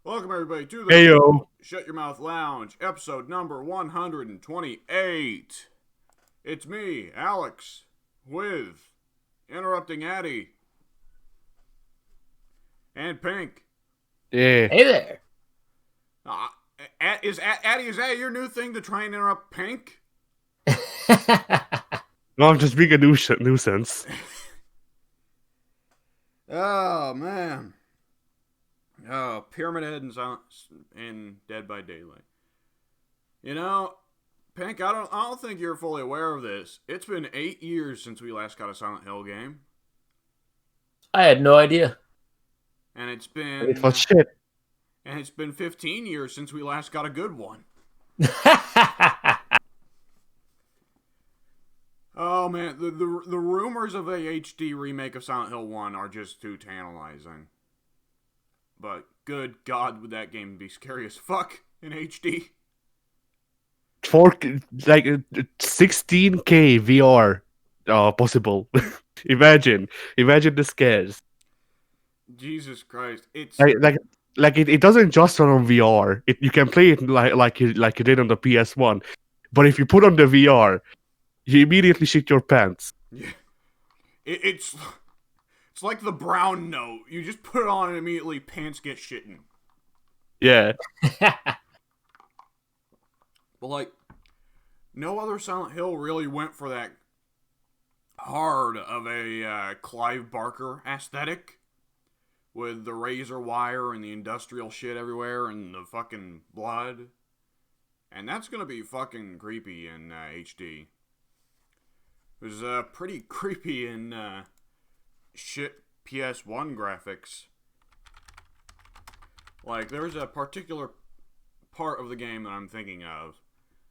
Welcome, everybody, to the Heyo. Shut Your Mouth Lounge, episode number 128. It's me, Alex, with Interrupting Addy and Pink. Yeah. Hey there. Addy, is that your new thing to try and interrupt Pink? No, I'm just being a nuisance. Oh, man. Oh, Pyramid Head and Dead by Daylight. You know, Pink, I don't think you're fully aware of this. It's been 8 years since we last got a Silent Hill game. I had no idea. And it's It was shit. 15 years since we last got a good one. Oh man, the rumors of a HD remake of Silent Hill 1 are just too tantalizing. But good God, would that game be scary as fuck in HD? For like 16K VR possible. Imagine the scares. Jesus Christ, it's It doesn't just run on VR. You can play it like you did on the PS1, but if you put on the VR, you immediately shit your pants. yeah, it's like the brown note. You just put it on and immediately pants get shitting. Yeah. But like, no other Silent Hill really went for that hard of a Clive Barker aesthetic. With the razor wire and the industrial shit everywhere and the fucking blood. And that's gonna be fucking creepy in HD. It was pretty creepy in shit PS1 graphics. Like, there's a particular part of the game that I'm thinking of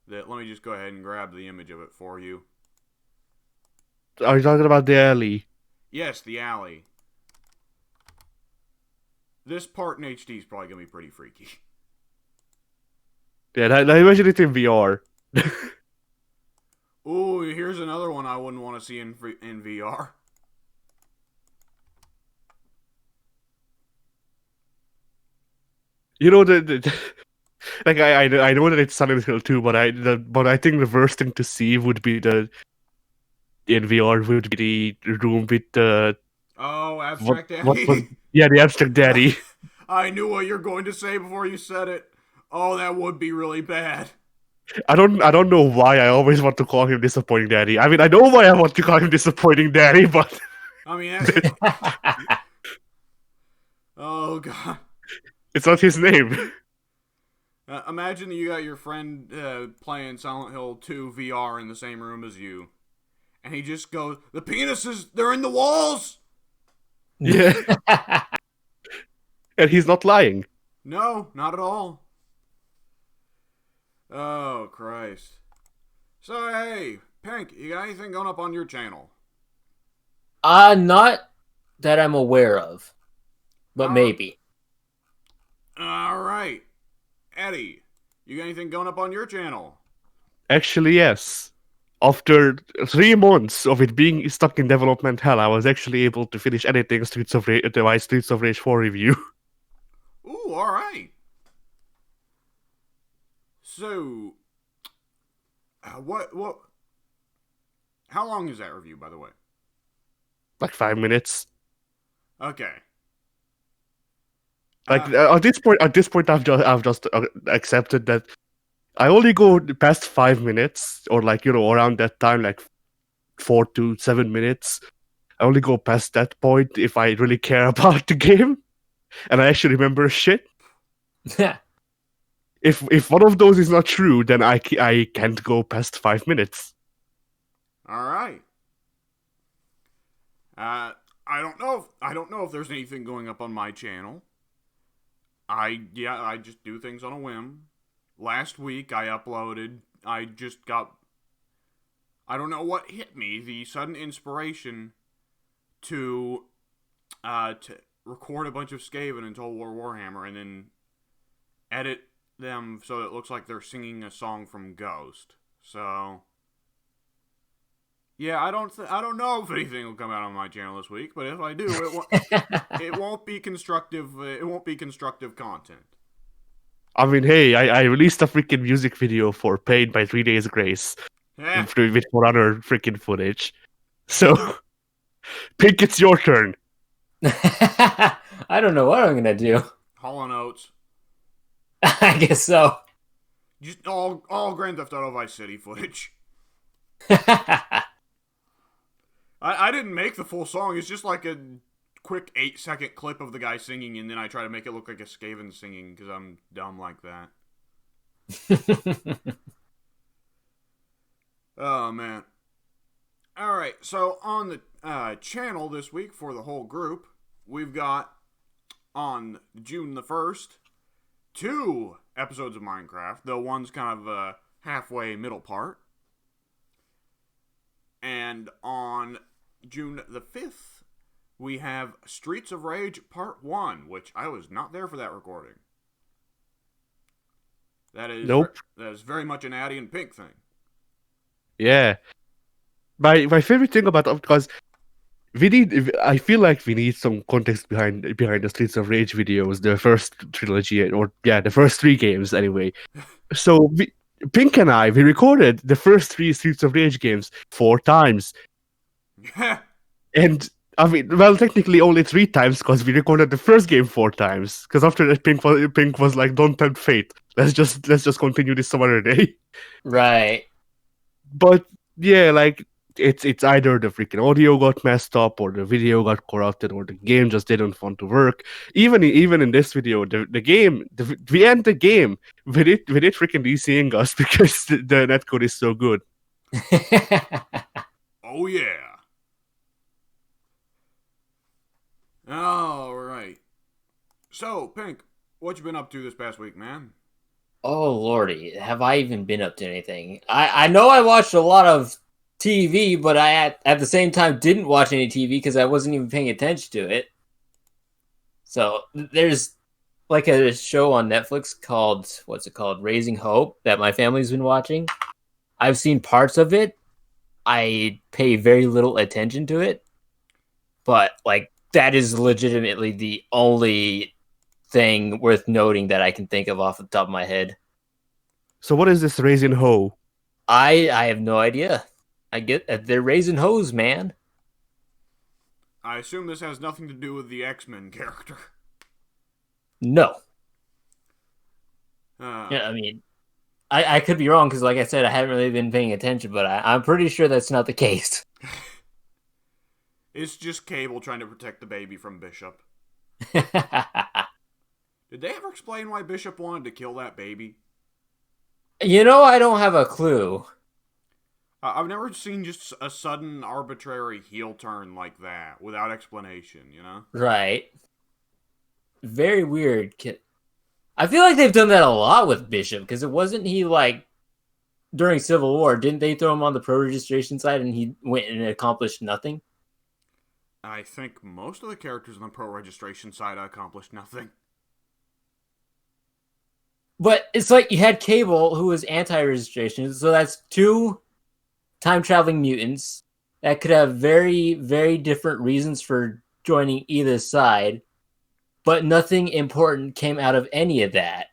that, let me just go ahead and grab the image of it for you. Are you talking about the alley? Yes, the alley. This part in HD is probably going to be pretty freaky. Yeah, I imagine it in VR. Ooh, here's another one I wouldn't want to see in VR. You know like I know that it's Silent Hill 2, but I think the worst thing to see would be in VR would be the room with the Abstract Daddy. Yeah, the abstract daddy. I knew what you're going to say before you said it. Oh, that would be really bad. I don't know why I always want to call him Disappointing Daddy. I mean, I know why I want to call him Disappointing Daddy, but I mean, oh god, it's not his name. Imagine that you got your friend playing Silent Hill 2 VR in the same room as you, and he just goes, "The penises, they're in the walls." Yeah. And he's not lying. No, not at all. Oh, Christ. So, hey, Pink, you got anything going up on your channel? Not that I'm aware of, but maybe. Alright. Eddie, you got anything going up on your channel? Actually, yes. After 3 months of it being stuck in development hell, I was actually able to finish editing Streets of Rage 4 review. Ooh, alright. So, what, how long is that review, by the way? Like 5 minutes. Okay. At this point, I've just accepted that I only go past 5 minutes, or around that time, like 4 to 7 minutes. I only go past that point if I really care about the game, and I actually remember shit. If one of those is not true, then I can't go past 5 minutes. All right. I don't know if there's anything going up on my channel. I just do things on a whim. Last week I uploaded. I don't know what hit me, the sudden inspiration to record a bunch of Skaven in Total War Warhammer and then edit them so it looks like they're singing a song from Ghost. So, yeah, I don't know if anything will come out on my channel this week, but if I do, it won't be constructive. It won't be constructive content. I mean, hey, I released a freaking music video for Paid by 3 Days Grace Eh, with for other freaking footage. So, Pink, it's your turn. I don't know what I'm gonna do. Hall & Oates. I guess so. Just all Grand Theft Auto Vice City footage. I didn't make the full song. It's just like a quick 8-second clip of the guy singing, and then I try to make it look like a Skaven singing because I'm dumb like that. Oh, man. Alright, so on the channel this week for the whole group, we've got on June the 1st, 2 episodes of Minecraft. The one's kind of halfway middle part. And on June the 5th, we have Streets of Rage Part 1, which I was not there for that recording. That is Nope. That is very much an Addy and Pink thing. Yeah. My favorite thing about because I feel like we need some context behind the Streets of Rage videos, the first trilogy, or the first 3 games anyway. So Pink and we recorded the first 3 Streets of Rage games 4 times. And I mean, well, technically only 3 times because we recorded the first game 4 times. Because after that, Pink was like, "Don't tempt fate. Let's just continue this some other day." Right. But yeah, like it's either the freaking audio got messed up, or the video got corrupted, or the game just didn't want to work. Even in this video, we end the game with it freaking DCing us because the netcode is so good. Oh, yeah. All right. So, Pink, what you been up to this past week, man? Oh lordy, have I even been up to anything? I know I watched a lot of TV, but I at the same time didn't watch any TV because I wasn't even paying attention to it. So there's like a show on Netflix called, what's it called, Raising Hope, that my family's been watching. I've seen parts of it. I pay very little attention to it, but like that is legitimately the only thing worth noting that I can think of off the top of my head. So what is this Raising Ho? I have no idea. I get they're raising hoes, man. I assume this has nothing to do with the X-Men character. No. Yeah, I mean, I could be wrong because, like I said, I haven't really been paying attention, but I'm pretty sure that's not the case. It's just Cable trying to protect the baby from Bishop. Did they ever explain why Bishop wanted to kill that baby? You know, I don't have a clue. I've never seen just a sudden arbitrary heel turn like that without explanation, you know? Right. Very weird. I feel like they've done that a lot with Bishop, because it wasn't he like during Civil War, didn't they throw him on the pro-registration side and he went and accomplished nothing? I think most of the characters on the pro-registration side accomplished nothing. But it's like you had Cable, who was anti-registration, so that's 2 time-traveling mutants that could have very, very different reasons for joining either side, but nothing important came out of any of that.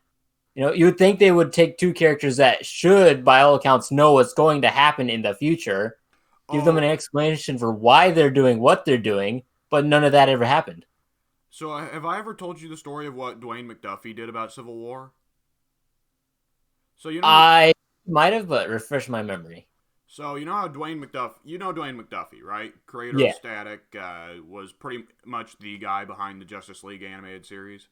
You know, you would think they would take 2 characters that should, by all accounts, know what's going to happen in the future, give them an explanation for why they're doing what they're doing, but none of that ever happened. So have I ever told you the story of what Dwayne McDuffie did about Civil War? So you know, I might have, but refresh my memory. So you know how Dwayne McDuffie, right? Creator Yeah. of Static, was pretty much the guy behind the Justice League animated series.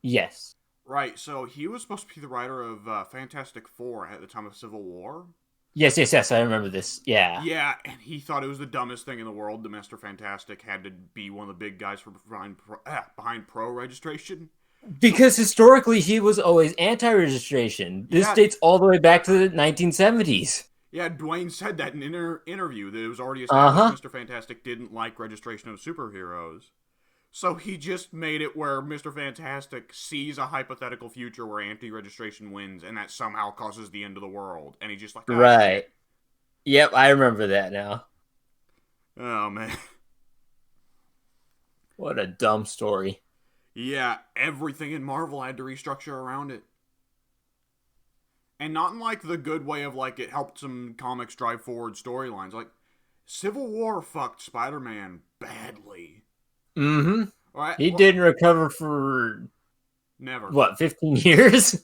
Yes. Right. So he was supposed to be the writer of Fantastic Four at the time of Civil War. Yes. I remember this. Yeah. Yeah, and he thought it was the dumbest thing in the world. The Mr. Fantastic had to be one of the big guys behind pro registration. Because historically, he was always anti-registration. This dates all the way back to the 1970s. Yeah, Dwayne said that in an interview that it was already established Mr. Fantastic didn't like registration of superheroes. So he just made it where Mr. Fantastic sees a hypothetical future where anti-registration wins, and that somehow causes the end of the world. And he's just like, right. Yep, I remember that now. Oh, man. What a dumb story. Yeah, everything in Marvel had to restructure around it. And not in, like, the good way of, like, it helped some comics drive forward storylines. Like, Civil War fucked Spider-Man badly. Mm-hmm. Alright? He didn't recover for, Never. what, 15 years?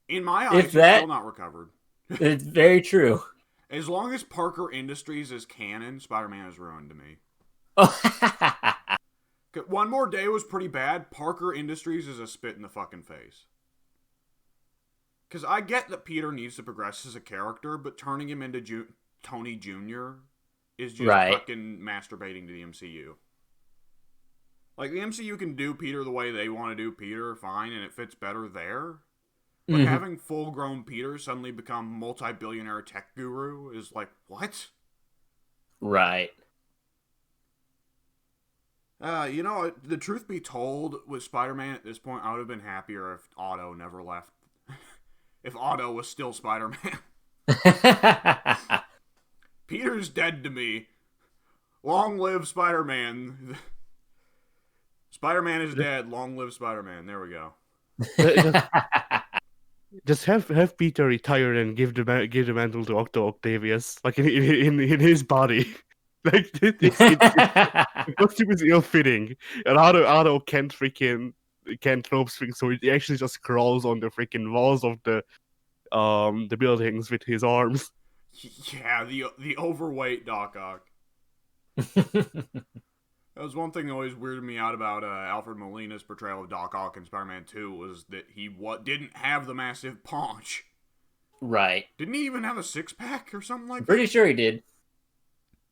In my eyes, If he's that, still not recovered. it's very true. As long as Parker Industries is canon, Spider-Man is ruined to me. One More Day was pretty bad. Parker Industries is a spit in the fucking face. Because I get that Peter needs to progress as a character, but turning him into Tony Jr. is just fucking masturbating to the MCU. Like, the MCU can do Peter the way they want to do Peter, fine, and it fits better there. But having full-grown Peter suddenly become multi-billionaire tech guru is like, what? Right. You know, the truth be told, with Spider-Man at this point, I would have been happier if Otto never left. If Otto was still Spider-Man. Peter's dead to me. Long live Spider-Man. Spider-Man is dead. Long live Spider-Man. There we go. Just have Peter retire and give the mantle to Octavius, like in his body. Like the costume is ill-fitting, and Otto can't rope swing, so he actually just crawls on the freaking walls of the buildings with his arms. Yeah, the overweight Doc Ock. That was one thing that always weirded me out about Alfred Molina's portrayal of Doc Ock in Spider-Man 2 was that he didn't have the massive paunch. Right. Didn't he even have a six-pack or something like that? Pretty sure he did.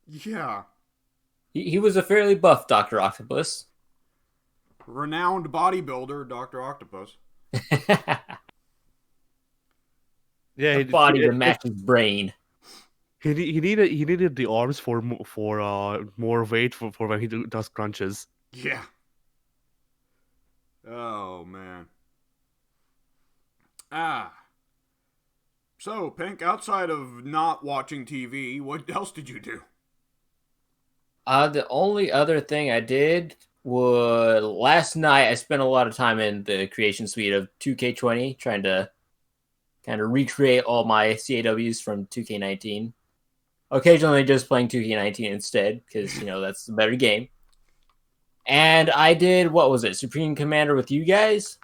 Yeah. He was a fairly buff Dr. Octopus. Renowned bodybuilder, Dr. Octopus. Yeah, a body to match his brain. He needed the arms for more weight for when he does crunches. Yeah. Oh man. So, Pink, outside of not watching TV, what else did you do? The only other thing I did was last night I spent a lot of time in the creation suite of 2K20 trying to kind of recreate all my CAWs from 2K19. Occasionally just playing 2K19 instead, because, you know, that's the better game. And I did, what was it, Supreme Commander with you guys?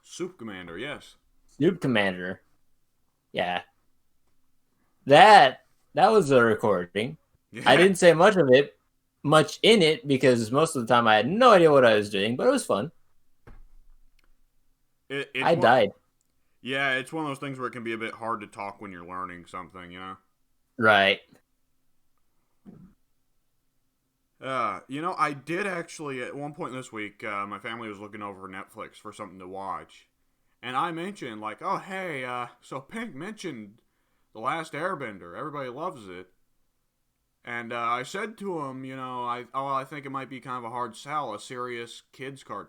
Soup Commander, yes. Soup Commander. Yeah. That was a recording. Yeah. I didn't say much in it, because most of the time I had no idea what I was doing, but it was fun. I died. Yeah, it's one of those things where it can be a bit hard to talk when you're learning something, you know? Right. You know, I did actually, at one point this week, my family was looking over Netflix for something to watch. And I mentioned, like, oh, hey, so Pink mentioned The Last Airbender. Everybody loves it. And I said to him, you know, I think it might be kind of a hard sell, a serious kids cartoon.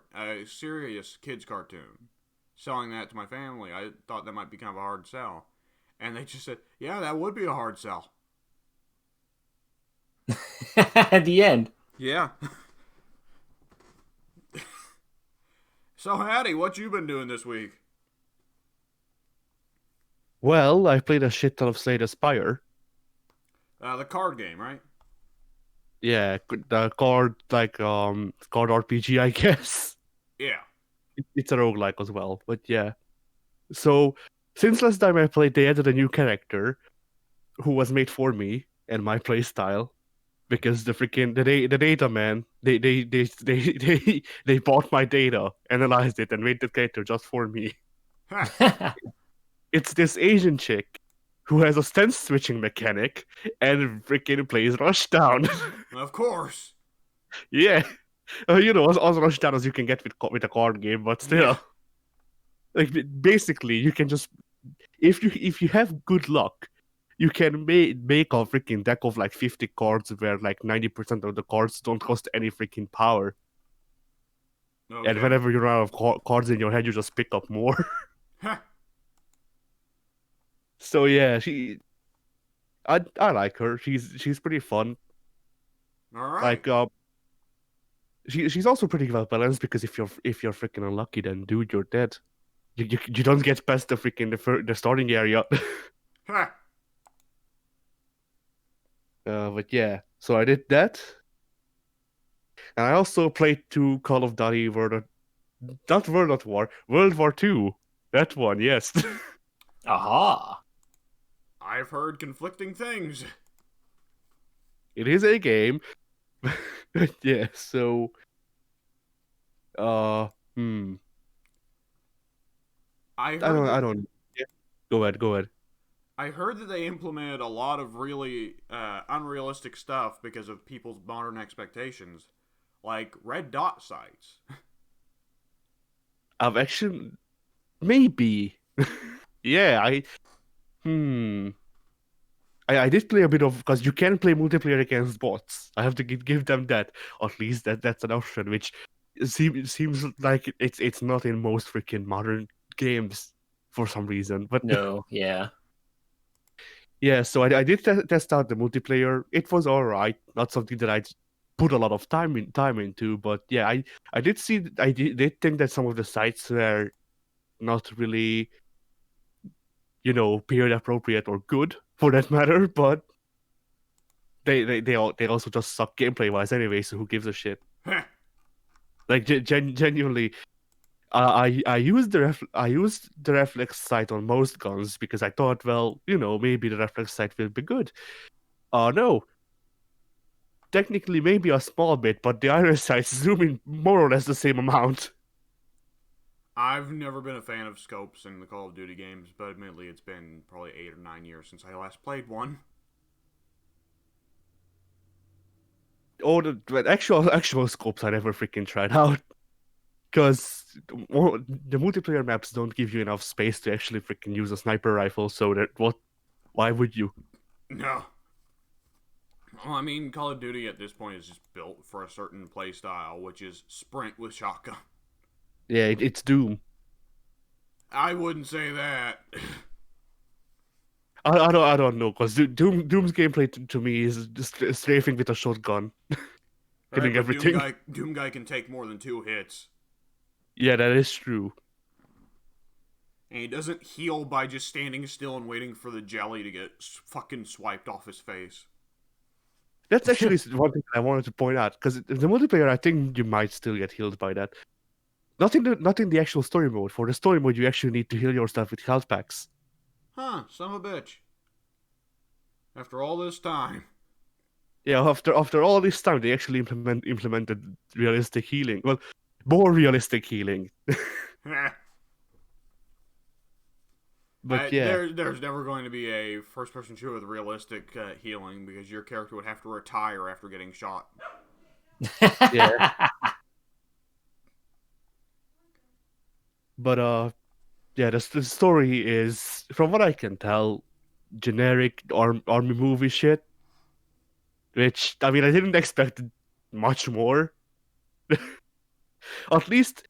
Selling that to my family, I thought that might be kind of a hard sell. And they just said, yeah, that would be a hard sell. At the end. Yeah. So, Hattie, what you been doing this week? Well, I played a shit ton of Slay the Spire. The card game, right? Yeah, the card RPG, I guess. Yeah. It's a roguelike as well, but yeah. So, since last time I played, they added a new character who was made for me and my playstyle. Because the data man, they bought my data, analyzed it, and made the character just for me. It's this Asian chick who has a stance switching mechanic and freaking plays Rushdown. Of course. Yeah. You know, as Rushdown as you can get with a card game, but still. Yeah. Like, basically, you can just... If you have good luck, you can make a freaking deck of like 50 cards where like 90% of the cards don't cost any freaking power. Okay. And whenever you run out of cards in your hand, you just pick up more. So yeah, I like her. She's pretty fun. All right. Like she's also pretty well balanced, because if you're freaking unlucky, then dude, you're dead. You don't get past the freaking the starting area. Ha! But yeah, so I did that, and I also played 2 Call of Duty not World at War, World War II. That one, yes. Aha. I've heard conflicting things. It is a game. Yeah, so uh hmm. I heard that I don't yeah. Go ahead, go ahead. I heard that they implemented a lot of really unrealistic stuff because of people's modern expectations, like red dot sights. I've actually maybe. Yeah, hmm. I did play a bit of because you can play multiplayer against bots. I have to give them that. Or at least that's an option, which seems like it's not in most freaking modern games for some reason. But No, yeah. yeah, so I did test out the multiplayer. It was all right. Not something that I put a lot of time into, but yeah, I did see did think that some of the sites were not really period appropriate or good for that matter, but they also just suck gameplay wise anyway. So who gives a shit? Heh. Like genuinely, I used the reflex sight on most guns because I thought, well, maybe the reflex sight will be good. No, technically maybe a small bit, but the iron sights zoom in more or less the same amount. I've never been a fan of scopes in the Call of Duty games, but admittedly, it's been probably 8 or 9 years since I last played one. Oh, the actual scopes I never freaking tried out because the multiplayer maps don't give you enough space to actually freaking use a sniper rifle. So why would you? No. Well, I mean, Call of Duty at this point is just built for a certain playstyle, which is sprint with shotgun. Yeah, it's Doom. I wouldn't say that. I don't know because Doom's gameplay to me is just strafing with a shotgun, Right, killing but Doom everything. Guy, Doom Guy can take more than 2 hits. Yeah, that is true. And he doesn't heal by just standing still and waiting for the jelly to get fucking swiped off his face. That's actually one thing that I wanted to point out because the multiplayer, I think you might still get healed by that. Not in the actual story mode. For the story mode, you actually need to heal yourself with health packs. Huh, son of a bitch. After all this time. Yeah, after all this time, they actually implemented realistic healing. Well, more realistic healing. But yeah, There's never going to be a first-person shooter with realistic healing because your character would have to retire after getting shot. yeah. But yeah, the story is, from what I can tell, generic army movie shit. Which I mean, I didn't expect much more. At least,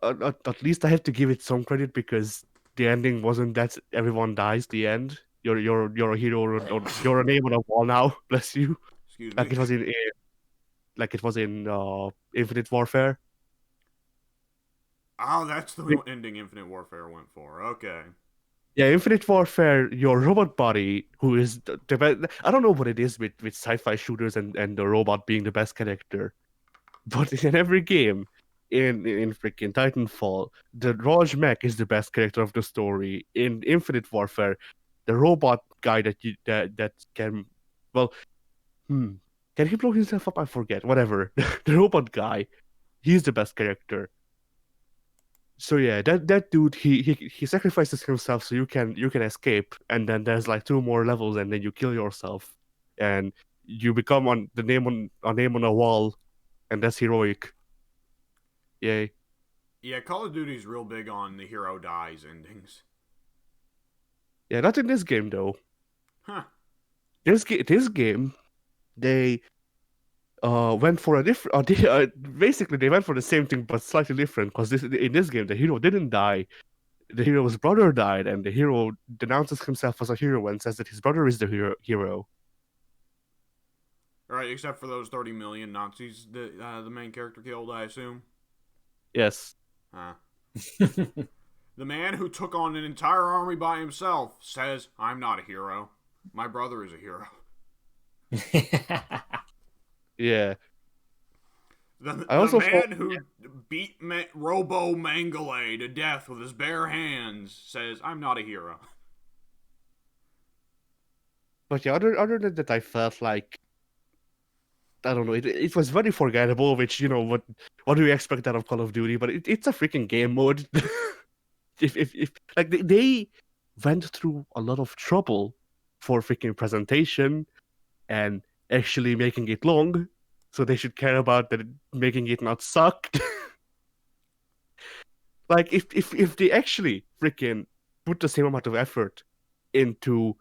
at least I have to give it some credit because the ending wasn't that everyone dies. The end. You're a hero or you're a name on a wall now. Bless you. Excuse Like me. it was in Infinite Warfare. Oh, that's the ending Infinite Warfare went for. Okay. Yeah, Infinite Warfare, your robot body, who is the best. I don't know what it is with sci-fi shooters and the robot being the best character, but in every game, in freaking Titanfall, the Raj Mech is the best character of the story. In Infinite Warfare, the robot guy that can, well, can he blow himself up? I forget. Whatever, the robot guy, he's the best character. So yeah, that dude he sacrifices himself so you can escape, and then there's like 2 more levels, and then you kill yourself, and you become on the name on a name on a wall, and that's heroic. Yay! Yeah, Call of Duty's real big on the hero dies endings. Yeah, not in this game though. Huh. This game, they went for a different. Basically, they went for the same thing but slightly different because in this game the hero didn't die. The hero's brother died, and the hero denounces himself as a hero and says that his brother is the hero. Right, except for those 30 million Nazis that the main character killed, I assume. Yes. Huh. The man who took on an entire army by himself says, I'm not a hero. My brother is a hero. Yeah. The, I the also saw. man who beat Robo Mangale to death with his bare hands says, I'm not a hero. But yeah, other than that, I felt like I don't know. It was very forgettable. Which what do you expect out of Call of Duty? But it's a freaking game mode. If like they went through a lot of trouble for freaking presentation and actually making it long, so they should care about that making it not suck. Like if they actually freaking put the same amount of effort into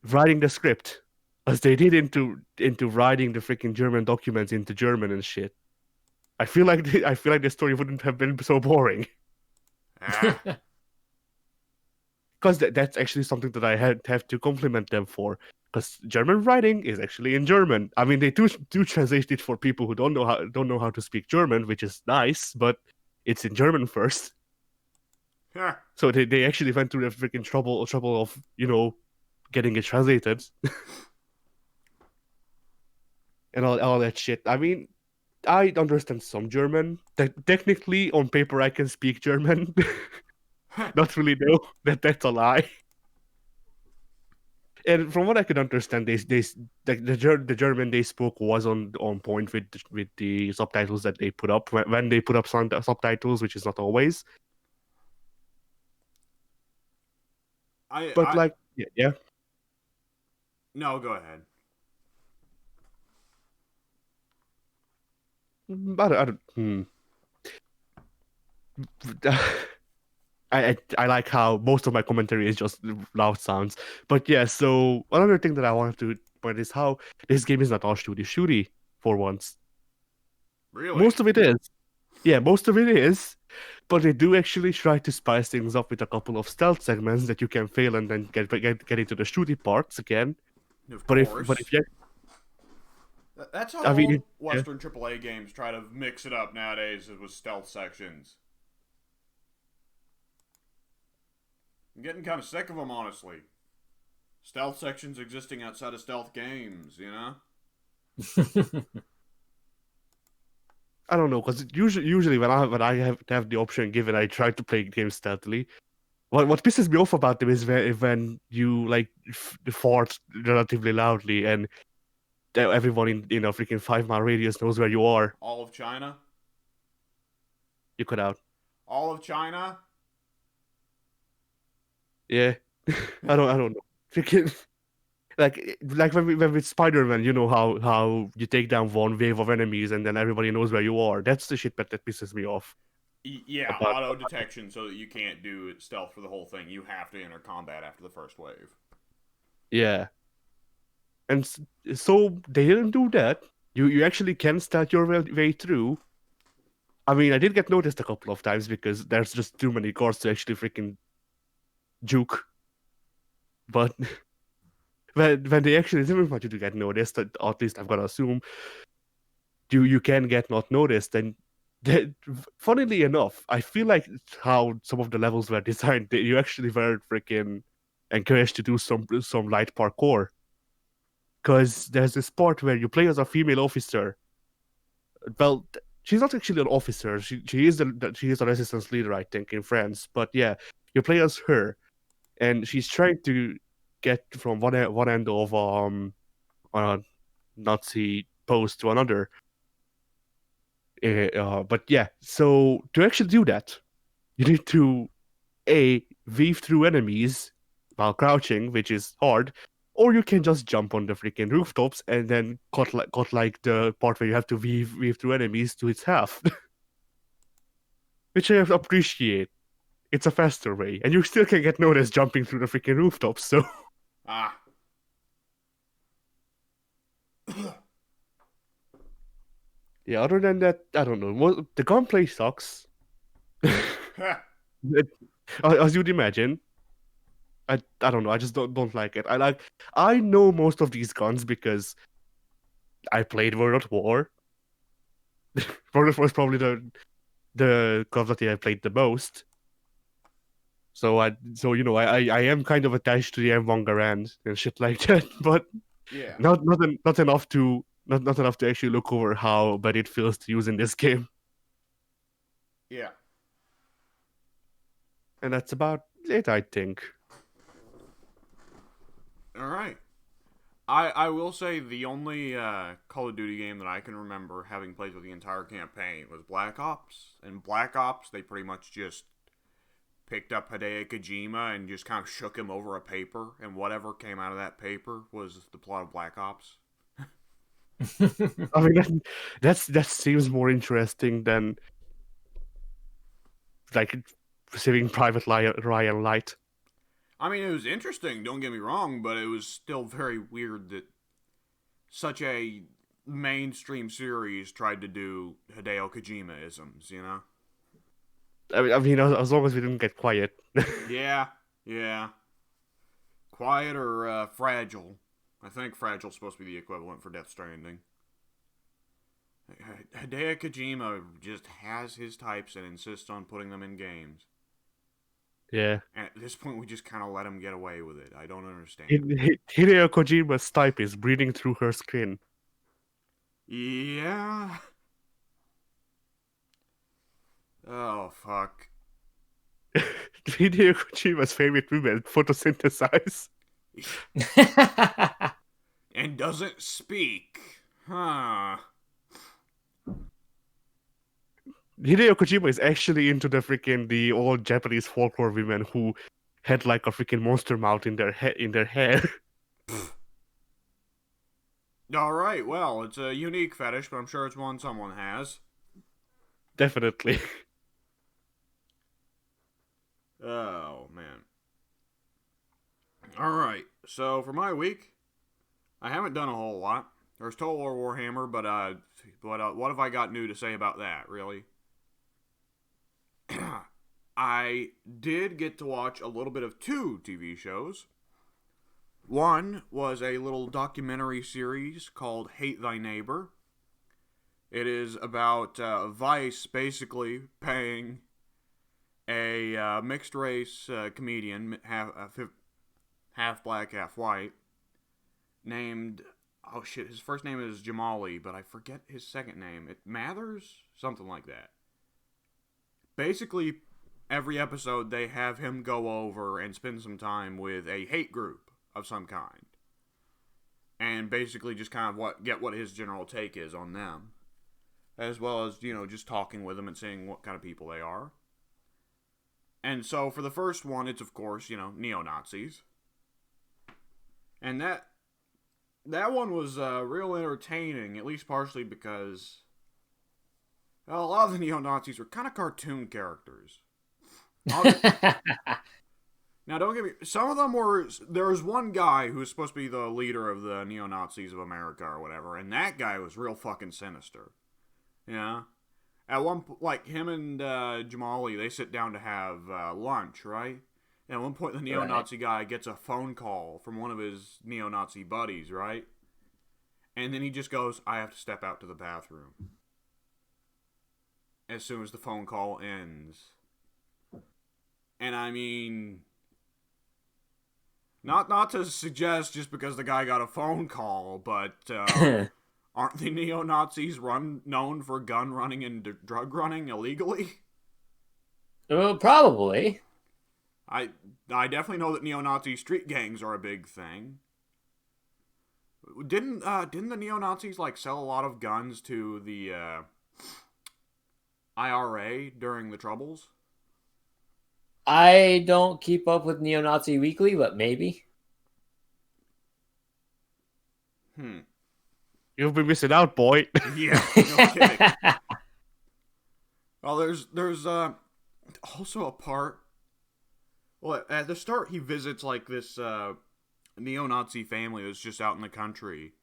writing the script as they did into writing the freaking German documents into German and shit, I feel like the story wouldn't have been so boring. Ah, Because that's actually something that I have to compliment them for. Because German writing is actually in German. I mean, they do translate it for people who don't know how to speak German, which is nice, but it's in German first. yeah. So they actually went through the freaking trouble of getting it translated and all that shit. I mean, I understand some German. Technically, on paper, I can speak German. Not really, though. That's a lie. And from what I could understand, the German they spoke was on point with the subtitles that they put up when they put up subtitles, which is not always. But I like, yeah. no, go ahead. I don't. I like how most of my commentary is just loud sounds. But yeah, so another thing that I wanted to point is how this game is not all shooty for once. Really? Most of it is. Yeah, most of it is. But they do actually try to spice things up with a couple of stealth segments that you can fail and then get into the shooty parts again. Of But course. if you, That's how I mean, all yeah. Western AAA games try to mix it up nowadays with stealth sections. I'm getting kind of sick of them, honestly. Stealth sections existing outside of stealth games, you know? I don't know, because usually when I have the option given, I try to play games stealthily. What pisses me off about them is when you like fart relatively loudly and everyone in a freaking 5 mile radius knows where you are. All of China? You cut out. All of China? Yeah, I don't know. Freaking like when with Spider-Man, you know how you take down one wave of enemies and then everybody knows where you are. That's the shit that pisses me off. Yeah, About auto detection so that you can't do stealth for the whole thing. You have to enter combat after the first wave. Yeah, and so they didn't do that. You actually can start your way through. I mean, I did get noticed a couple of times because there's just too many cards to actually freaking juke. But when they actually didn't want you to get noticed, at least I've got to assume you can get not noticed. And that, funnily enough, I feel like how some of the levels were designed, you actually were freaking encouraged to do some light parkour. Because there's this part where you play as a female officer. Well, she's not actually an officer. She is a resistance leader, I think, in France. But yeah, you play as her, and she's trying to get from one end of a Nazi post to another. But yeah, so to actually do that, you need to weave through enemies while crouching, which is hard, or you can just jump on the freaking rooftops and then cut like the part where you have to weave through enemies to its half, which I appreciate. It's a faster way, and you still can get noticed jumping through the freaking rooftops. So Ah. yeah, other than that, I don't know. The gunplay sucks. As you'd imagine. I don't know. I just don't like it. I know most of these guns because I played World at War. World at War is probably the Call of Duty I played the most. I am kind of attached to the manga and shit like that, but Yeah. not enough to not enough to actually look over how bad it feels to use in this game. Yeah. And that's about it, I think. All right. I will say the only Call of Duty game that I can remember having played with the entire campaign was Black Ops. And Black Ops, they pretty much just picked up Hideo Kojima and just kind of shook him over a paper, and whatever came out of that paper was the plot of Black Ops. I mean, that seems more interesting than like Saving Private Ryan Light. I mean, it was interesting, don't get me wrong, but it was still very weird that such a mainstream series tried to do Hideo Kojima-isms, you know? I mean, as long as we didn't get quiet. Yeah. Quiet or Fragile. I think Fragile's supposed to be the equivalent for Death Stranding. Hideo Kojima just has his types and insists on putting them in games. Yeah. And at this point, we just kind of let him get away with it. I don't understand. Hideo Kojima's type is breathing through her skin. Yeah. Oh, fuck. Hideo Kojima's favorite women photosynthesize. And doesn't speak. Huh. Hideo Kojima is actually into the old Japanese folklore women who had like a freaking monster mouth in their hair. Alright, well, it's a unique fetish, but I'm sure it's one someone has. Definitely. Oh, man. Alright, so for my week, I haven't done a whole lot. There's Total War Warhammer, but what have I got new to say about that, really? I did get to watch a little bit of 2 TV shows. One was a little documentary series called Hate Thy Neighbor. It is about Vice basically paying a mixed race comedian, half black, half white, named, oh shit, his first name is Jamali, but I forget his second name. It Mathers? Something like that. Basically, every episode they have him go over and spend some time with a hate group of some kind. And basically just kind of get what his general take is on them. As well as, just talking with them and seeing what kind of people they are. And so for the first one, it's of course, neo-Nazis. And that one was real entertaining, at least partially because a lot of the neo-Nazis were kind of cartoon characters. Now, don't get me... Some of them were... There was one guy who was supposed to be the leader of the neo-Nazis of America or whatever, and that guy was real fucking sinister. Yeah? At one point, like, him and Jamali, they sit down to have lunch, right? And at one point, the neo-Nazi guy gets a phone call from one of his neo-Nazi buddies, right? And then he just goes, I have to step out to the bathroom. As soon as the phone call ends. And I mean... Not to suggest just because the guy got a phone call, but aren't the neo-Nazis known for gun running and drug running illegally? Well, probably. I definitely know that neo-Nazi street gangs are a big thing. Didn't the neo-Nazis sell a lot of guns to the IRA during the Troubles? I don't keep up with Neo-Nazi Weekly, but maybe. You've been missing out, boy. Yeah, no kidding. Well, there's also a part. Well, at the start, he visits this neo-Nazi family that's just out in the country,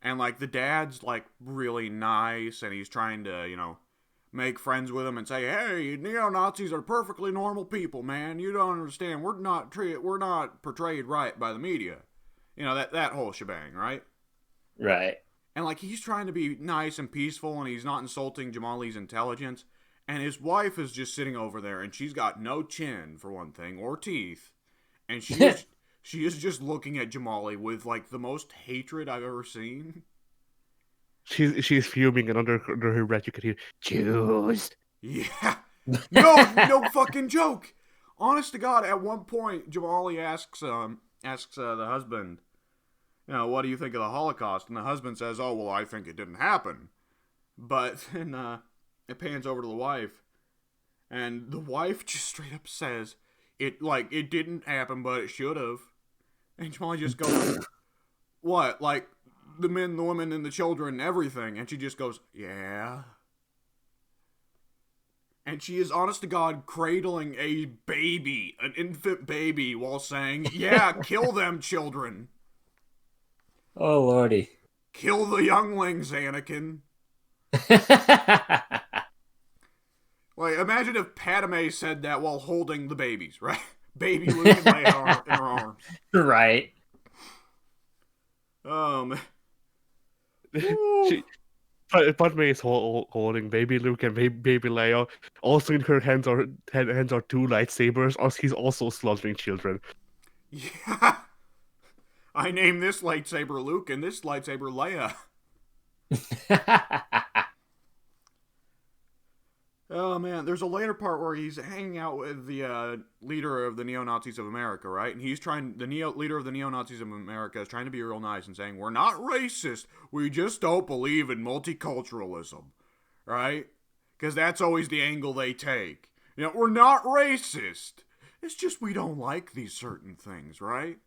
and the dad's really nice, and he's trying to make friends with them and say, hey, neo-Nazis are perfectly normal people, man. You don't understand. We're not portrayed right by the media. That whole shebang, right? Right. And he's trying to be nice and peaceful, and he's not insulting Jamali's intelligence. And his wife is just sitting over there, and she's got no chin, for one thing, or teeth. And she is just looking at Jamali with, like, the most hatred I've ever seen. She's fuming, and under her breath you can hear, Jews. Yeah. No fucking joke. Honest to God, at one point, Jamali asks the husband, what do you think of the Holocaust? And the husband says, oh, well, I think it didn't happen. But then it pans over to the wife, and the wife just straight up says, it didn't happen, but it should have. And Jamali just goes, what? Like, the men, the women, and the children, and everything. And she just goes, yeah. And she is, honest to God, cradling a baby, an infant baby, while saying, yeah, kill them children. Oh, lordy. Kill the younglings, Anakin. Like, imagine if Padme said that while holding the babies, right? Baby Luke and Leia in her arms. Right. Padme is holding baby Luke and baby Leia. Also in her hands are two lightsabers, or he's also slaughtering children. Yeah. I name this lightsaber Luke and this lightsaber Leia. Oh man, there's a later part where he's hanging out with the leader of the neo-Nazis of America, right? And leader of the neo-Nazis of America is trying to be real nice and saying, we're not racist, we just don't believe in multiculturalism, right? Because that's always the angle they take. We're not racist, it's just we don't like these certain things, right?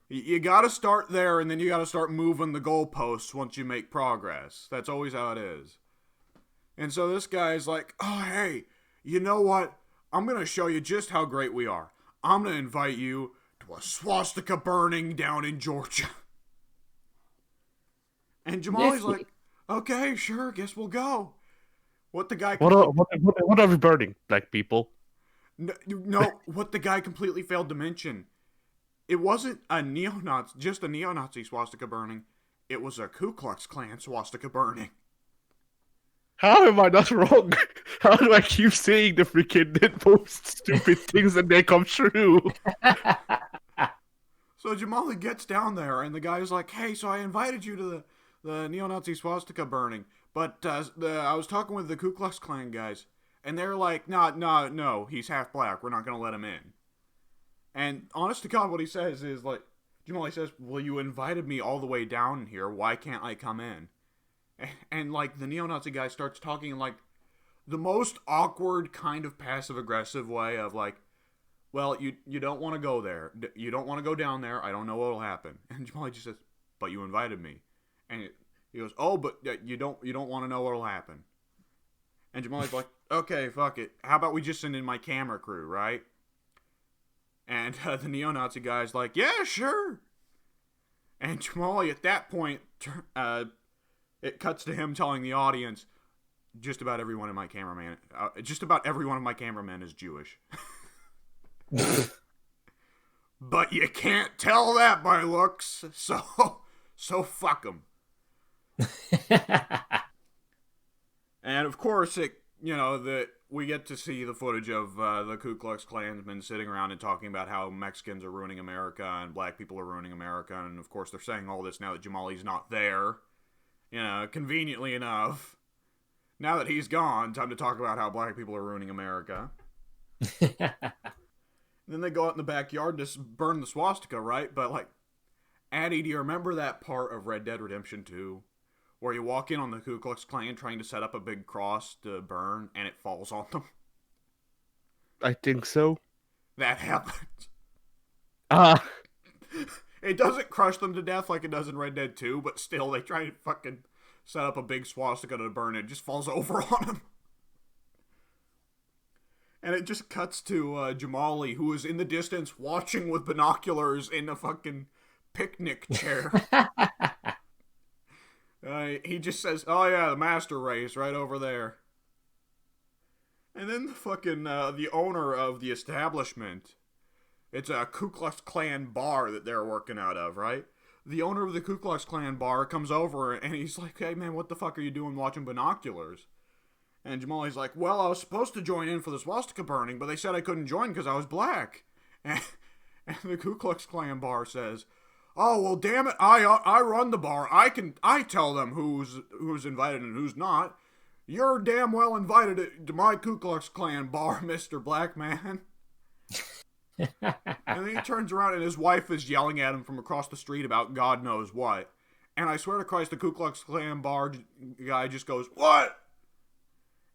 You gotta start there, and then you gotta start moving the goalposts once you make progress. That's always how it is. And so this guy's like, oh, hey, you know what? I'm going to show you just how great we are. I'm going to invite you to a swastika burning down in Georgia. And Jamali's like, okay, sure, guess we'll go. What are we burning, black people? No, what the guy completely failed to mention, it wasn't just a neo-Nazi swastika burning. It was a Ku Klux Klan swastika burning. How am I not wrong? How do I keep saying the freaking most stupid things and they come true? So Jamali gets down there, and the guy's like, hey, so I invited you to the neo-Nazi swastika burning, but I was talking with the Ku Klux Klan guys, and they're like, no, he's half black, we're not going to let him in. And honest to God, what he says is, like, Jamali says, well, you invited me all the way down here, why can't I come in? And like, the neo-Nazi guy starts talking in, like, the most awkward kind of passive-aggressive way of, like, well, you don't want to go there. You don't want to go down there. I don't know what will happen. And Jamali just says, but you invited me. And he goes, oh, but you don't want to know what will happen. And Jamali's like, okay, fuck it. How about we just send in my camera crew, right? And the neo-Nazi guy's like, yeah, sure. And Jamali, at that point, it cuts to him telling the audience, just about every one of my cameramen is Jewish. But you can't tell that by looks, so fuck them. And of course, that we get to see the footage of the Ku Klux Klansmen sitting around and talking about how Mexicans are ruining America and black people are ruining America, and of course they're saying all this now that Jamali's not there. Conveniently enough, now that he's gone, time to talk about how black people are ruining America. Then they go out in the backyard to burn the swastika, right? But, like, Addie, do you remember that part of Red Dead Redemption 2 where you walk in on the Ku Klux Klan trying to set up a big cross to burn and it falls on them? I think so. That happens. It doesn't crush them to death like it does in Red Dead 2, but still, they try to fucking set up a big swastika to burn it. It just falls over on them. And it just cuts to Jamali, who is in the distance watching with binoculars in a fucking picnic chair. He just says, oh yeah, the master race right over there. And then the fucking, the owner of the establishment, it's a Ku Klux Klan bar that they're working out of, right? The owner of the Ku Klux Klan bar comes over and he's like, hey man, what the fuck are you doing watching binoculars? And Jamali's like, well, I was supposed to join in for the swastika burning, but they said I couldn't join because I was black. And the Ku Klux Klan bar says, oh, well, damn it, I run the bar. I tell them who's invited and who's not. You're damn well invited to my Ku Klux Klan bar, Mr. Black Man. And then he turns around and his wife is yelling at him from across the street about God knows what. And I swear to Christ, the Ku Klux Klan bar guy just goes, what?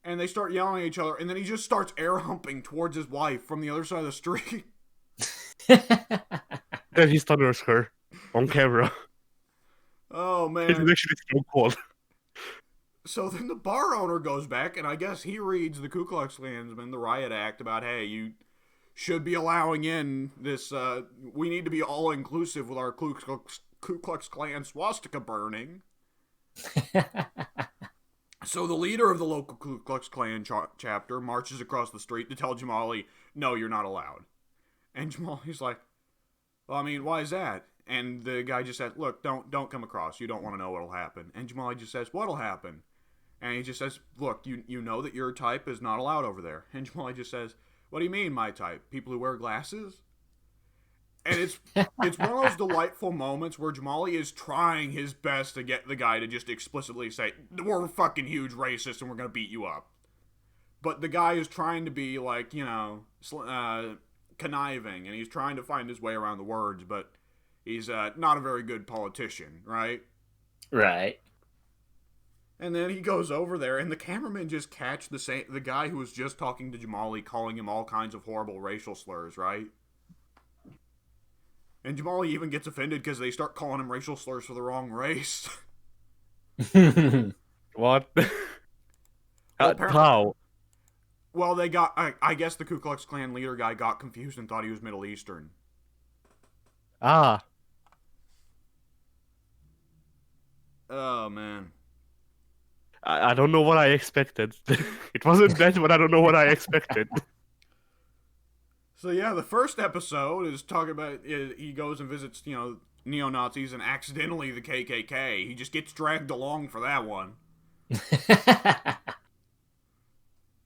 And they start yelling at each other, and then he just starts air humping towards his wife from the other side of the street. Then he thunders her on camera. Oh, man. It's actually so cool. So then the bar owner goes back, and I guess he reads the Ku Klux Klansman, the riot act, about, hey, you should be allowing in this, we need to be all-inclusive with our Ku Klux Klan swastika burning. So the leader of the local Ku Klux Klan chapter marches across the street to tell Jamali, no, you're not allowed. And Jamali's like, well, I mean, why is that? And the guy just says, look, don't come across. You don't want to know what'll happen. And Jamali just says, what'll happen? And he just says, look, you know that your type is not allowed over there. And Jamali just says, what do you mean, my type? People who wear glasses? And it's one of those delightful moments where Jamali is trying his best to get the guy to just explicitly say, we're fucking huge racists and we're going to beat you up. But the guy is trying to be like, conniving, and he's trying to find his way around the words, but he's not a very good politician, right? Right. And then he goes over there, and the cameraman just catch the guy who was just talking to Jamali, calling him all kinds of horrible racial slurs, right? And Jamali even gets offended because they start calling him racial slurs for the wrong race. What? Well, How? Well, they got... I guess the Ku Klux Klan leader guy got confused and thought he was Middle Eastern. Ah. Oh, man. I don't know what I expected. It wasn't that, but I don't know what I expected. So yeah, the first episode is talking about he goes and visits, neo-Nazis and accidentally the KKK. He just gets dragged along for that one.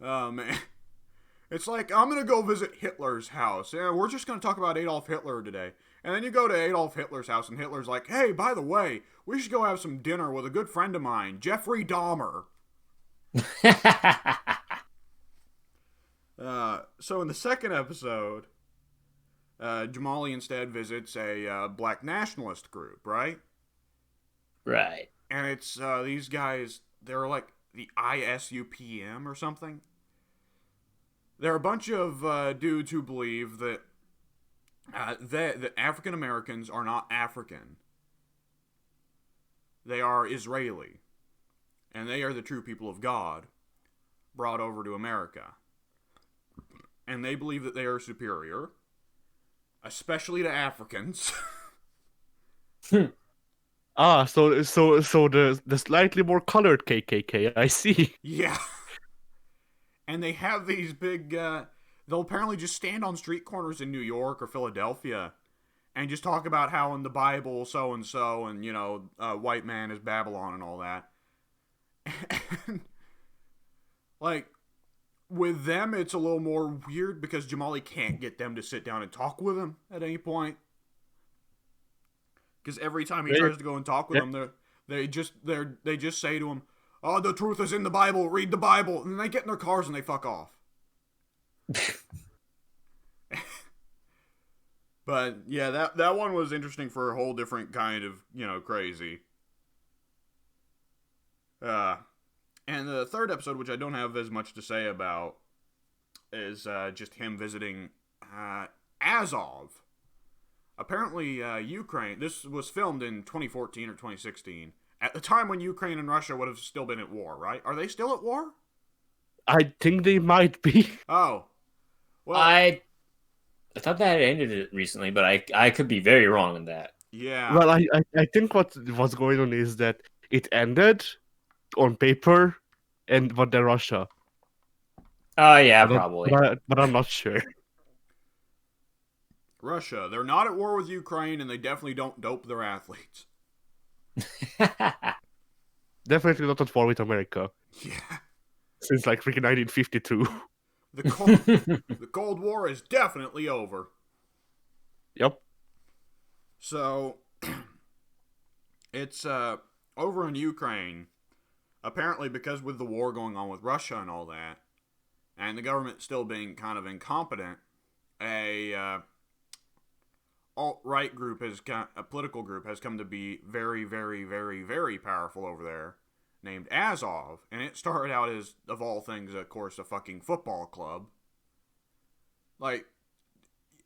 Oh, man. It's like, I'm going to go visit Hitler's house. Yeah, we're just going to talk about Adolf Hitler today. And then you go to Adolf Hitler's house, and Hitler's like, hey, by the way, we should go have some dinner with a good friend of mine, Jeffrey Dahmer. So in the second episode, Jamali instead visits a black nationalist group, right? Right. And it's these guys, they're like the ISUPM or something. They're a bunch of dudes who believe that that African Americans are not African. They are Israeli. And they are the true people of God brought over to America. And they believe that they are superior, especially to Africans. Ah, so the slightly more colored KKK. I see. Yeah. And they have these big, they'll apparently just stand on street corners in New York or Philadelphia and just talk about how in the Bible so-and-so and, white man is Babylon and all that. And, like, with them, it's a little more weird because Jamali can't get them to sit down and talk with him at any point. Because every time he tries to go and talk with them, they just say to him, oh, the truth is in the Bible, read the Bible. And then they get in their cars and they fuck off. But, yeah, that one was interesting for a whole different kind of, crazy. And the third episode, which I don't have as much to say about, is just him visiting Azov. Apparently, Ukraine, this was filmed in 2014 or 2016, at the time when Ukraine and Russia would have still been at war, right? Are they still at war? I think they might be. Oh. Well, I thought that had ended recently, but I could be very wrong in that. Yeah. Well, I think what's going on is that it ended on paper, but they're Russia. Oh, yeah, probably. But I'm not sure. Russia. They're not at war with Ukraine, and they definitely don't dope their athletes. Definitely not at war with America. Yeah. since like freaking 1952. The Cold War is definitely over. Yep. So it's over in Ukraine. Apparently, because with the war going on with Russia and all that, and the government still being kind of incompetent, a alt-right group a political group has come to be very, very, very, very powerful over there, named Azov, and it started out as, of all things, of course, a fucking football club. Like,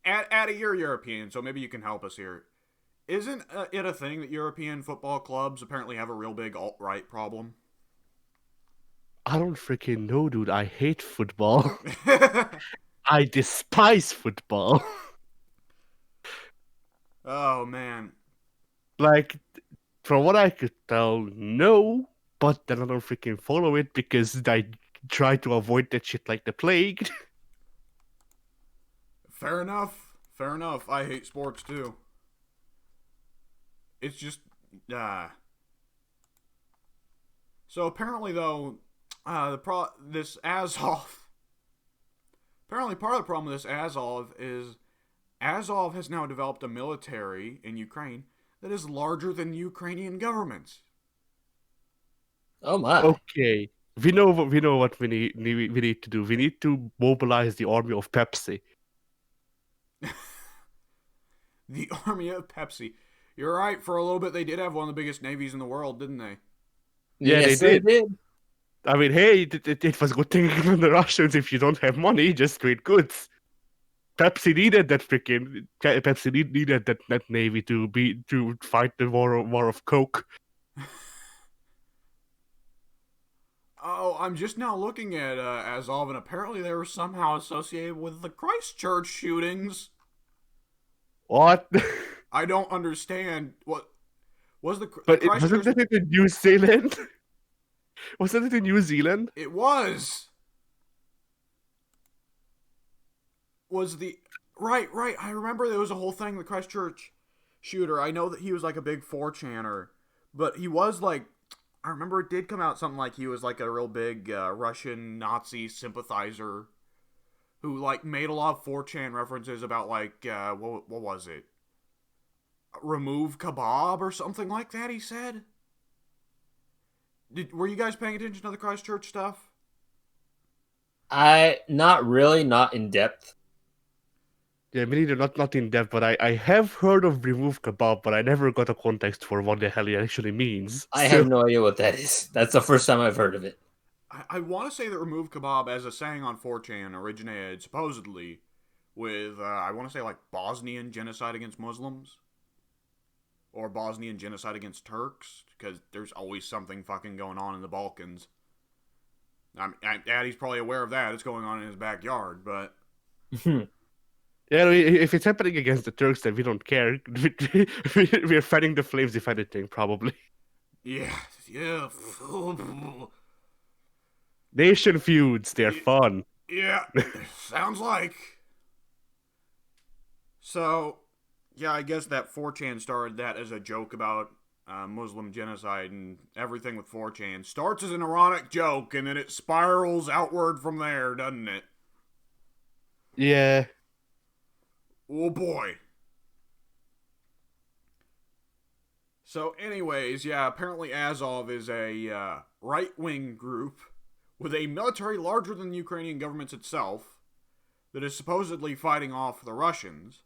Addy, you're European, so maybe you can help us here. Isn't it a thing that European football clubs apparently have a real big alt-right problem? I don't freaking know, dude. I hate football. I despise football. Oh, man. Like, from what I could tell, no. But then I don't freaking follow it because I try to avoid that shit like the plague. Fair enough. Fair enough. I hate sports, too. It's just, So apparently, though, this Azov. Apparently, part of the problem with this Azov is Azov has now developed a military in Ukraine that is larger than the Ukrainian government. Oh my! Okay, we know what we need to do. We need to mobilize the army of Pepsi. The army of Pepsi. You're right. For a little bit, they did have one of the biggest navies in the world, didn't they? Yeah, Yes, they did. I mean, hey, it was a good thing from the Russians. If you don't have money, just trade goods. Pepsi needed that needed that navy to fight the war of Coke. Oh, I'm just now looking at Azov, and apparently they were somehow associated with the Christchurch shootings. What? I don't understand. What was the But Christchurch? wasn't it in New Zealand? Wasn't it in New Zealand? It was. Was the right? I remember there was a whole thing. The Christchurch shooter. I know that he was like a big 4chaner, but he was like. I remember it did come out something like he was like a real big Russian Nazi sympathizer who like made a lot of 4chan references about like what was it? Remove kebab or something like that. He said. Were you guys paying attention to the Christchurch stuff? Not really, not in depth. Yeah, me neither. Not in depth, but I have heard of remove kebab, but I never got a context for what the hell it actually means. I have no idea what that is. That's the first time I've heard of it. I want to say that remove kebab as a saying on 4chan originated supposedly with I want to say like Bosnian genocide against Muslims or Bosnian genocide against Turks because there's always something fucking going on in the Balkans. Addy's probably aware of that. It's going on in his backyard, but yeah, if it's happening against the Turks, then we don't care. We're fanning the flames, if anything, probably. Yeah. Nation feuds, they're fun. Yeah, sounds like. So, yeah, I guess that 4chan started that as a joke about Muslim genocide, and everything with 4chan starts as an ironic joke, and then it spirals outward from there, doesn't it? Yeah. Oh boy. So, anyways, yeah, apparently Azov is a right-wing group with a military larger than the Ukrainian government itself that is supposedly fighting off the Russians.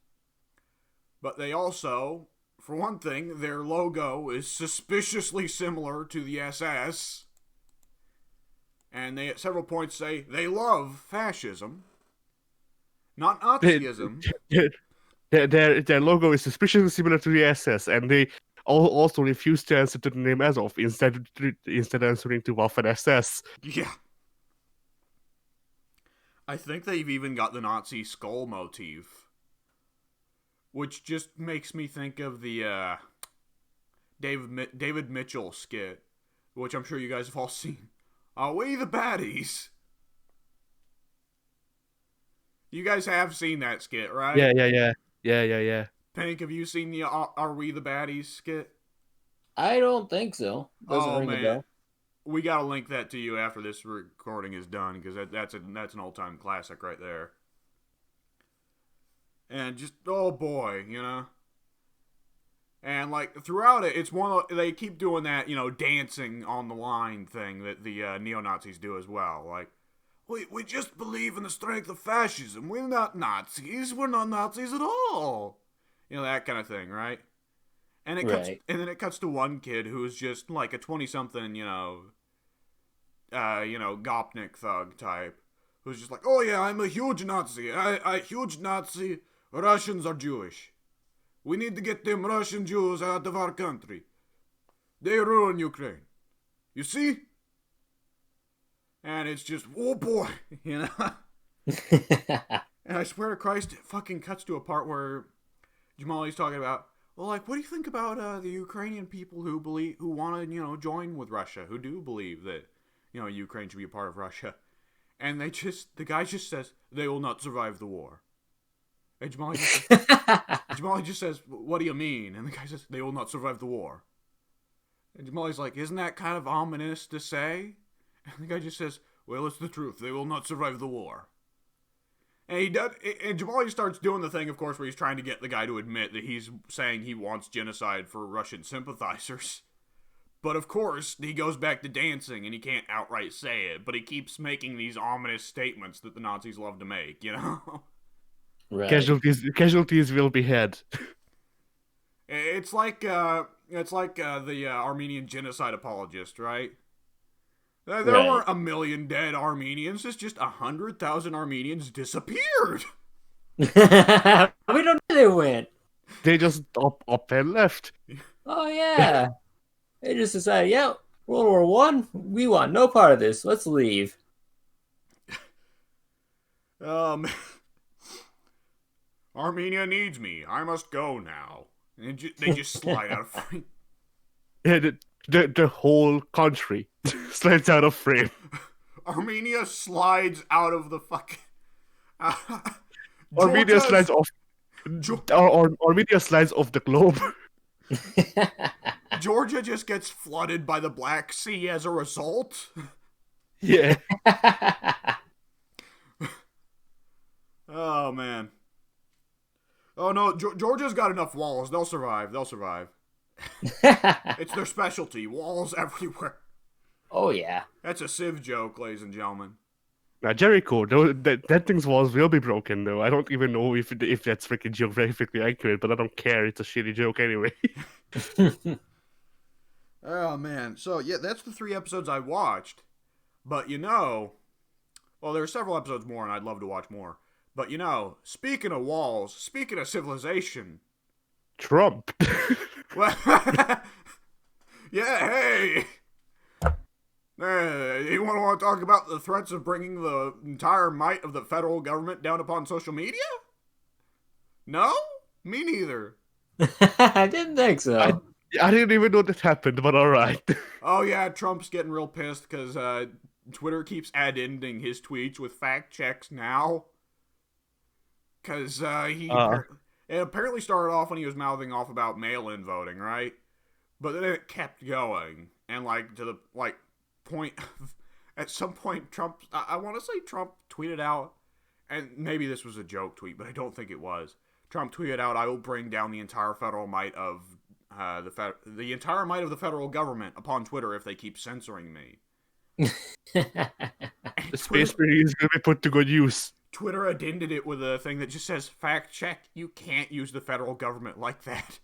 But they also, for one thing, their logo is suspiciously similar to the SS. And they at several points say they love fascism. Not Nazism. Their logo is suspiciously similar to the SS, and they also refuse to answer to the name Azov, instead answering to Waffen SS. Yeah. I think they've even got the Nazi skull motif. Which just makes me think of the David Mitchell skit, which I'm sure you guys have all seen. Are we the baddies? You guys have seen that skit, right? Yeah. Pink, have you seen the Are We the Baddies skit? I don't think so. Doesn't ring a bell. we gotta link that to you after this recording is done, because that's an all-time classic right there. And just, oh boy, you know. And like throughout it, it's one of, they keep doing that, you know, dancing on the line thing that the neo-Nazis do as well. Like, we just believe in the strength of fascism. We're not Nazis. We're not Nazis at all. You know, that kind of thing, right? And then it cuts to one kid who's just like a 20-something, Gopnik thug type, who's just like, oh yeah, I'm a huge Nazi. I huge Nazi. Russians are Jewish. We need to get them Russian Jews out of our country. They ruin Ukraine. You see? And it's just, oh boy, you know? And I swear to Christ, it fucking cuts to a part where Jamali's talking about, well, like, what do you think about the Ukrainian people who want to, join with Russia, who do believe that, Ukraine should be a part of Russia? And the guy just says, they will not survive the war. And Jamali just says, what do you mean? And the guy says, they will not survive the war. And Jamali's like, isn't that kind of ominous to say? And the guy just says, well, it's the truth. They will not survive the war. And Jamali starts doing the thing, of course, where he's trying to get the guy to admit that he's saying he wants genocide for Russian sympathizers. But of course, he goes back to dancing and he can't outright say it, but he keeps making these ominous statements that the Nazis love to make, you know? Right. Casualties will be had. It's like the Armenian genocide apologist, right? There weren't a million dead Armenians. It's just 100,000 Armenians disappeared. We don't know where they went. They just up and left. Oh yeah. They just decided, yeah, World War I, we want no part of this. Let's leave. Armenia needs me. I must go now. And they just slide out of frame. Yeah, the whole country slides out of frame. Armenia slides out of the fucking... Armenia slides off... Armenia slides off the globe. Georgia just gets flooded by the Black Sea as a result. Yeah. Oh, man. Oh, no, Georgia's got enough walls. They'll survive. It's their specialty. Walls everywhere. Oh, yeah. That's a Civ joke, ladies and gentlemen. Now, Jericho, that thing's walls will be broken, though. I don't even know if that's freaking geographically accurate, but I don't care. It's a shitty joke anyway. Oh, man. So, yeah, that's the 3 episodes I watched. But, well, there are several episodes more, and I'd love to watch more. But, speaking of walls, speaking of civilization... Trump. Well, yeah, hey! You want to talk about the threats of bringing the entire might of the federal government down upon social media? No? Me neither. I didn't think so. I didn't even know that happened, but alright. Oh yeah, Trump's getting real pissed because Twitter keeps ad-ending his tweets with fact checks now. Because it apparently started off when he was mouthing off about mail-in voting, right? But then it kept going. And to the point, at some point Trump, I want to say Trump tweeted out, and maybe this was a joke tweet, but I don't think it was. Trump tweeted out, "I will bring down the entire federal might of the entire might of the federal government upon Twitter if they keep censoring me." The space period is going to be put to good use. Twitter addended it with a thing that just says, "Fact check, you can't use the federal government like that."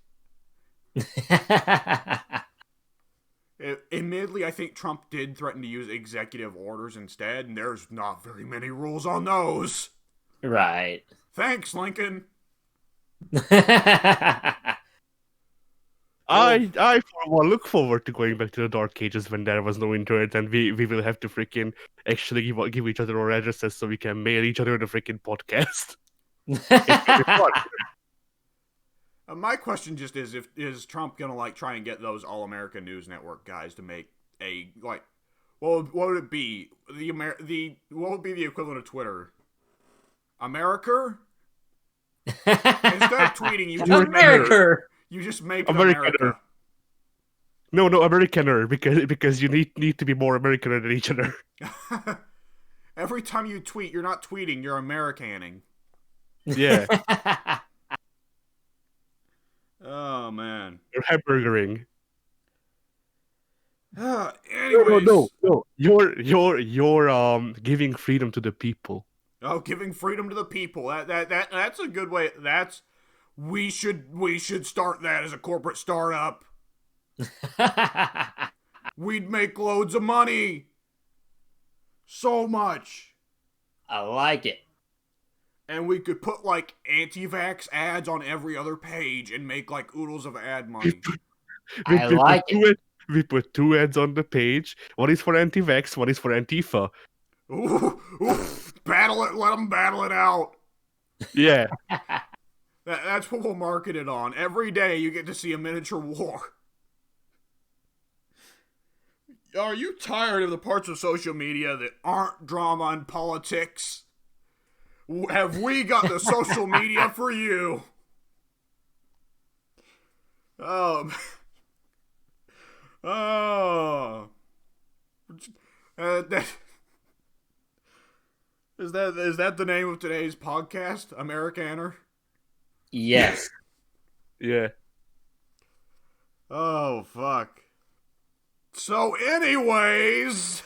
Admittedly, I think Trump did threaten to use executive orders instead, and there's not very many rules on those. Right. Thanks, Lincoln. I for one look forward to going back to the dark ages when there was no internet and we will have to freaking actually give each other our addresses so we can mail each other the freaking podcast. My question just is Trump gonna try and get those All American News Network guys to make a what would it be what would be the equivalent of Twitter? America? Instead of tweeting, you just make America. No, Americaner, because you need to be more Americaner than each other. Every time you tweet, you're not tweeting, you're Americaning. Yeah, Oh, man. you're hamburgering. Anyways. No. You're giving freedom to the people. Oh, giving freedom to the people. That's a good way. We should start that as a corporate startup. We'd make loads of money. So much. I like it. And we could put like anti-vax ads on every other page and make like oodles of ad money. I like it. We put 2 ads on the page. One is for anti-vax, one is for Antifa. Ooh, battle it. Let them battle it out. Yeah. That's what we'll market it on. Every day you get to see a miniature war. Are you tired of the parts of social media that aren't drama and politics? Have we got the social media for you? Oh. Is that the name of today's podcast, Americaner? Yes. Yeah. Oh, fuck. So, anyways,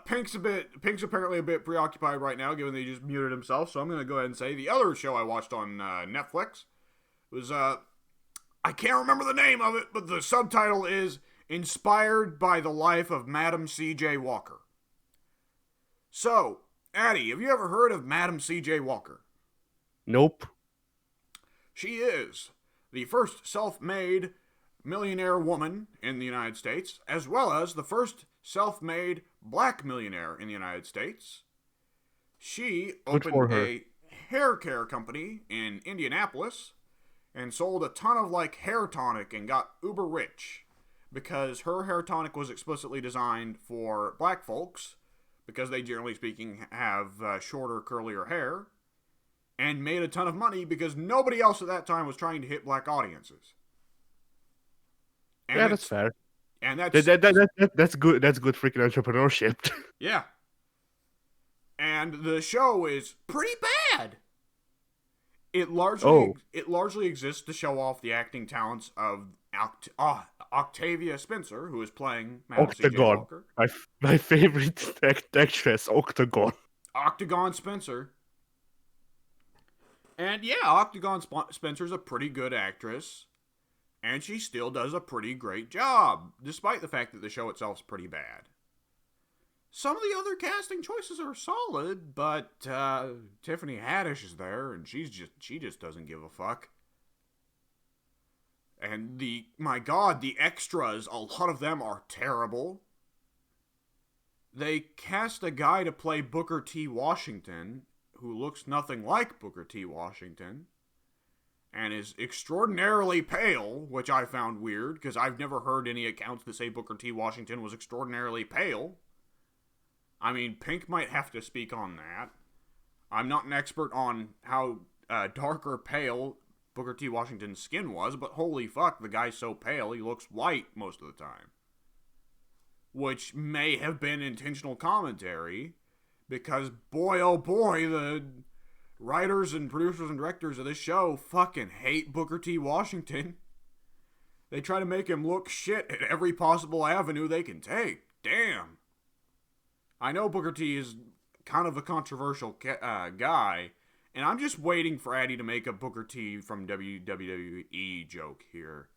Pink's apparently a bit preoccupied right now, given that he just muted himself. So I'm gonna go ahead and say the other show I watched on Netflix was I can't remember the name of it, but the subtitle is "Inspired by the Life of Madam C.J. Walker." So, Addie, have you ever heard of Madam C.J. Walker? Nope. She is the first self-made millionaire woman in the United States, as well as the first self-made black millionaire in the United States. She opened a hair care company in Indianapolis and sold a ton of like hair tonic and got uber rich because her hair tonic was explicitly designed for black folks because they, generally speaking, have shorter, curlier hair, and made a ton of money because nobody else at that time was trying to hit black audiences. And yeah, that's fair. And that's good. That's good freaking entrepreneurship. Yeah. And the show is pretty bad. It largely exists to show off the acting talents of Octavia Spencer, who is playing Madam C.J. Walker. My favorite actress, Octagon. Octagon Spencer. And yeah, Octagon Spencer's a pretty good actress. And she still does a pretty great job, despite the fact that the show itself's pretty bad. Some of the other casting choices are solid, but Tiffany Haddish is there, and she just doesn't give a fuck. And my God, the extras, a lot of them are terrible. They cast a guy to play Booker T. Washington, who looks nothing like Booker T. Washington, and is extraordinarily pale, which I found weird, because I've never heard any accounts that say Booker T. Washington was extraordinarily pale. I mean, Pink might have to speak on that. I'm not an expert on how dark or pale Booker T. Washington's skin was, but holy fuck, the guy's so pale, he looks white most of the time. Which may have been intentional commentary, because boy oh boy, the writers and producers and directors of this show fucking hate Booker T. Washington. They try to make him look shit at every possible avenue they can take. Damn. I know Booker T is kind of a controversial guy, and I'm just waiting for Addie to make a Booker T from WWE joke here.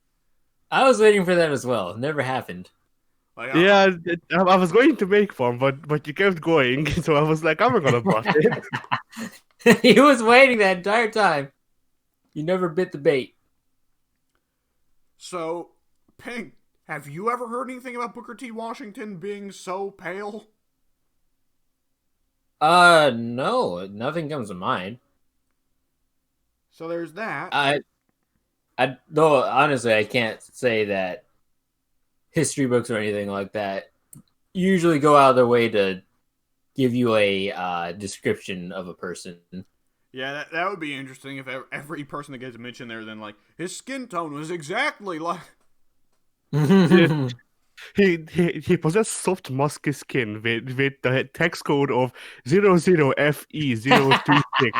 I was waiting for that as well. It never happened. Like, I was going to make one, but you kept going, so I was like, I'm not gonna bust it. He was waiting that entire time. You never bit the bait. So, Pink, have you ever heard anything about Booker T. Washington being so pale? No, nothing comes to mind. So there's that. Though honestly, I can't say that history books or anything like that usually go out of their way to give you a description of a person. Yeah, that would be interesting if every person that gets mentioned there, then like his skin tone was exactly like. He possessed soft musky skin with the text code of 00FE026.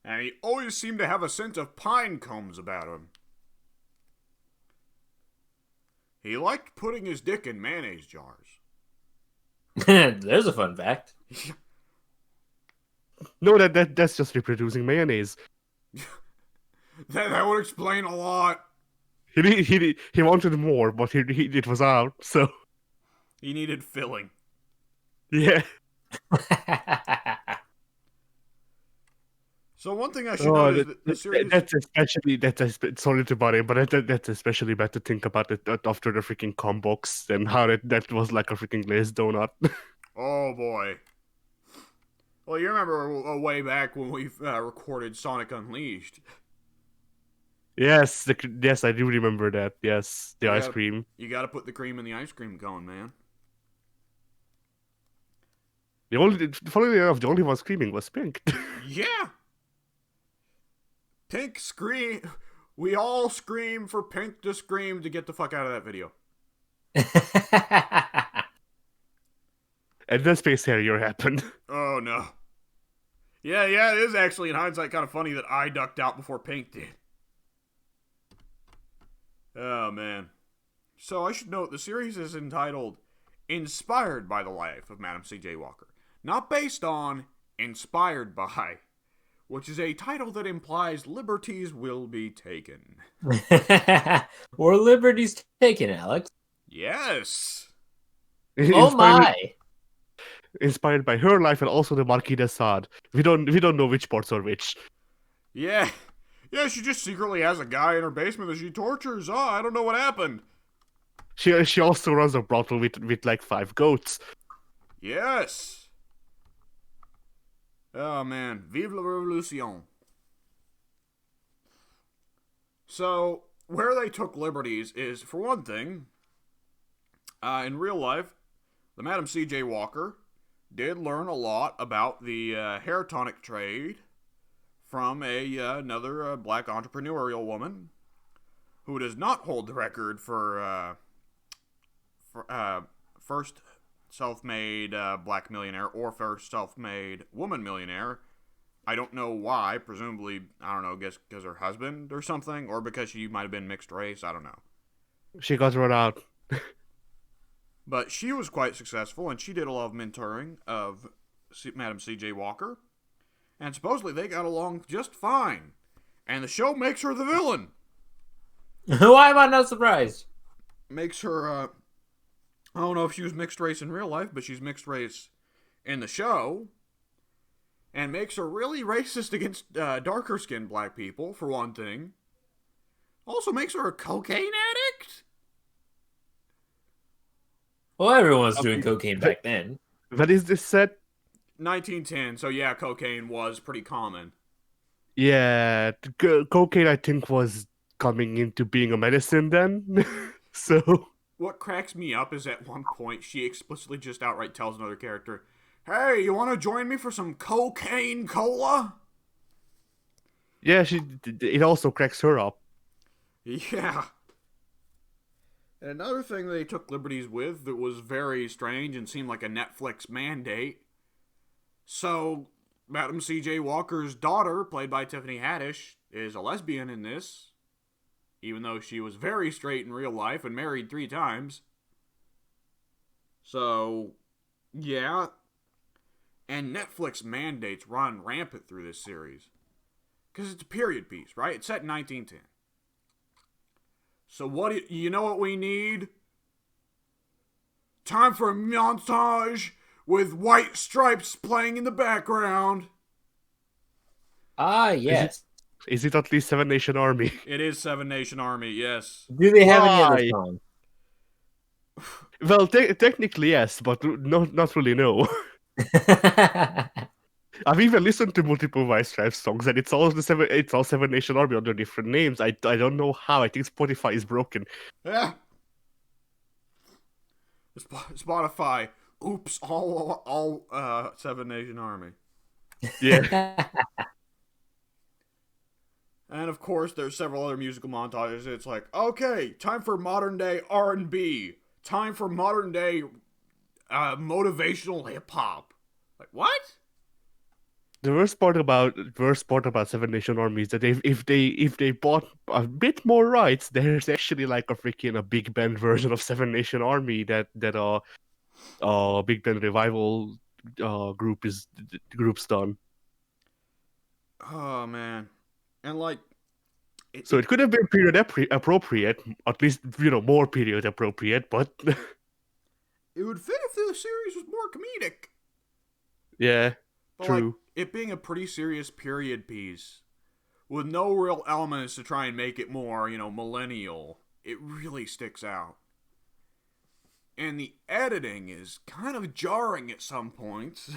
And he always seemed to have a scent of pine cones about him. He liked putting his dick in mayonnaise jars. There's a fun fact. No, that's just reproducing mayonnaise. That would explain a lot. He wanted more, but it was out, so He needed filling. yeah. So one thing I should note is that the series... Sorry to bother, but that's especially bad to think about it after the freaking combox and how that was like a freaking glazed donut. Oh boy. Well, you remember way back when we recorded Sonic Unleashed. Yes, yes, I do remember that. Yes, the ice cream. You gotta put the cream in the ice cream cone, man. Funnily enough, the only one screaming was Pink. Yeah! Pink scream... We all scream for Pink to scream to get the fuck out of that video. And then Space Harrier happened. Oh no. Yeah, it is actually in hindsight kind of funny that I ducked out before Pink did. Oh man. So I should note the series is entitled Inspired by the Life of Madam C.J. Walker. Not based on, inspired by, which is a title that implies liberties will be taken. Were liberties taken, Alex? Yes. Oh my! Inspired by her life and also the Marquis de Sade. We don't know which parts are which. Yeah, she just secretly has a guy in her basement that she tortures. Oh, I don't know what happened. She also runs a brothel with like 5 goats. Yes. Oh man, vive la revolution. So, where they took liberties is, for one thing, in real life, the Madam C.J. Walker did learn a lot about the hair tonic trade from another black entrepreneurial woman who does not hold the record for first self-made black millionaire or first self-made woman millionaire. I don't know why. Presumably, I don't know, guess because her husband or something, or because she might have been mixed race. I don't know. She got run out. But she was quite successful, and she did a lot of mentoring of Madam C.J. Walker. And supposedly they got along just fine. And the show makes her the villain. Why am I not surprised? Makes her, I don't know if she was mixed race in real life, but she's mixed race in the show. And makes her really racist against darker skinned black people, for one thing. Also makes her a cocaine addict? Well, everyone was doing cocaine back then. When is this set? 1910, so yeah, cocaine was pretty common. Yeah, cocaine I think was coming into being a medicine then. So What cracks me up is at one point she explicitly just outright tells another character, "Hey, you want to join me for some cocaine cola?" yeah, it also cracks her up. Yeah. And another thing they took liberties with that was very strange and seemed like a Netflix mandate. So, Madam C.J. Walker's daughter, played by Tiffany Haddish, is a lesbian in this, even though she was very straight in real life and married 3 times. So, yeah. And Netflix mandates run rampant through this series. Because it's a period piece, right? It's set in 1910. So you know what we need? Time for a montage with white stripes playing in the background. Ah, yes. Is it at least 7 Nation Army? It is 7 Nation Army, yes. Do they have any other Why? song? Well, technically yes, but not really no. I've even listened to multiple White Stripes songs, and it's all 7 Nation Army under different names. I don't know how. I think Spotify is broken. Yeah. Spotify. Oops, all 7 Nation Army. Yeah. And of course, there's several other musical montages. It's like, okay, time for modern day R&B. Time for modern day motivational hip hop. Like, what? The worst part about Seven Nation Army is that if they bought a bit more rights, there's actually like a big band version of Seven Nation Army that big band revival group's done. Oh man, and like, So it could have been period appropriate, at least more period appropriate, but it would fit if the series was more comedic. yeah, But true. like, it being a pretty serious period piece with no real elements to try and make it more, millennial, it really sticks out. And the editing is kind of jarring at some points.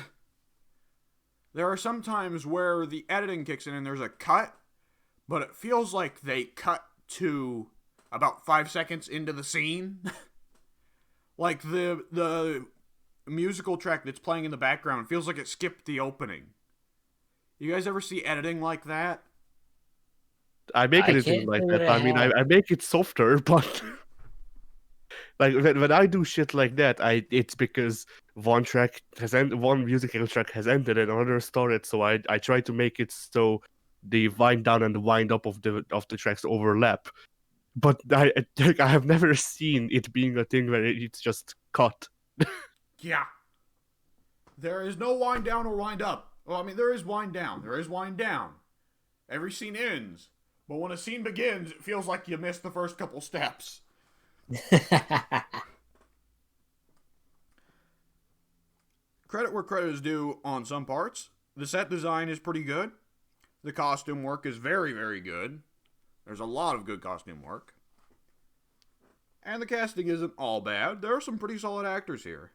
There are some times where the editing kicks in and there's a cut, but it feels like they cut to about 5 seconds into the scene. Like the musical track that's playing in the background feels like it skipped the opening. You guys ever see editing like that? I make I anything can't like say that. that I I mean, have. I make it softer, but like when I do shit like that, it's because one musical track has ended and another started. So I try to make it so the wind down and the wind up of the tracks overlap. But I have never seen it being a thing where it's just cut. Yeah. There is no wind down or wind up. Well, I mean, there is wind down. There is wind down. Every scene ends. But when a scene begins, it feels like you missed the first couple steps. Credit where credit is due on some parts. The set design is pretty good. The costume work is very, very good. There's a lot of good costume work. And the casting isn't all bad. There are some pretty solid actors here.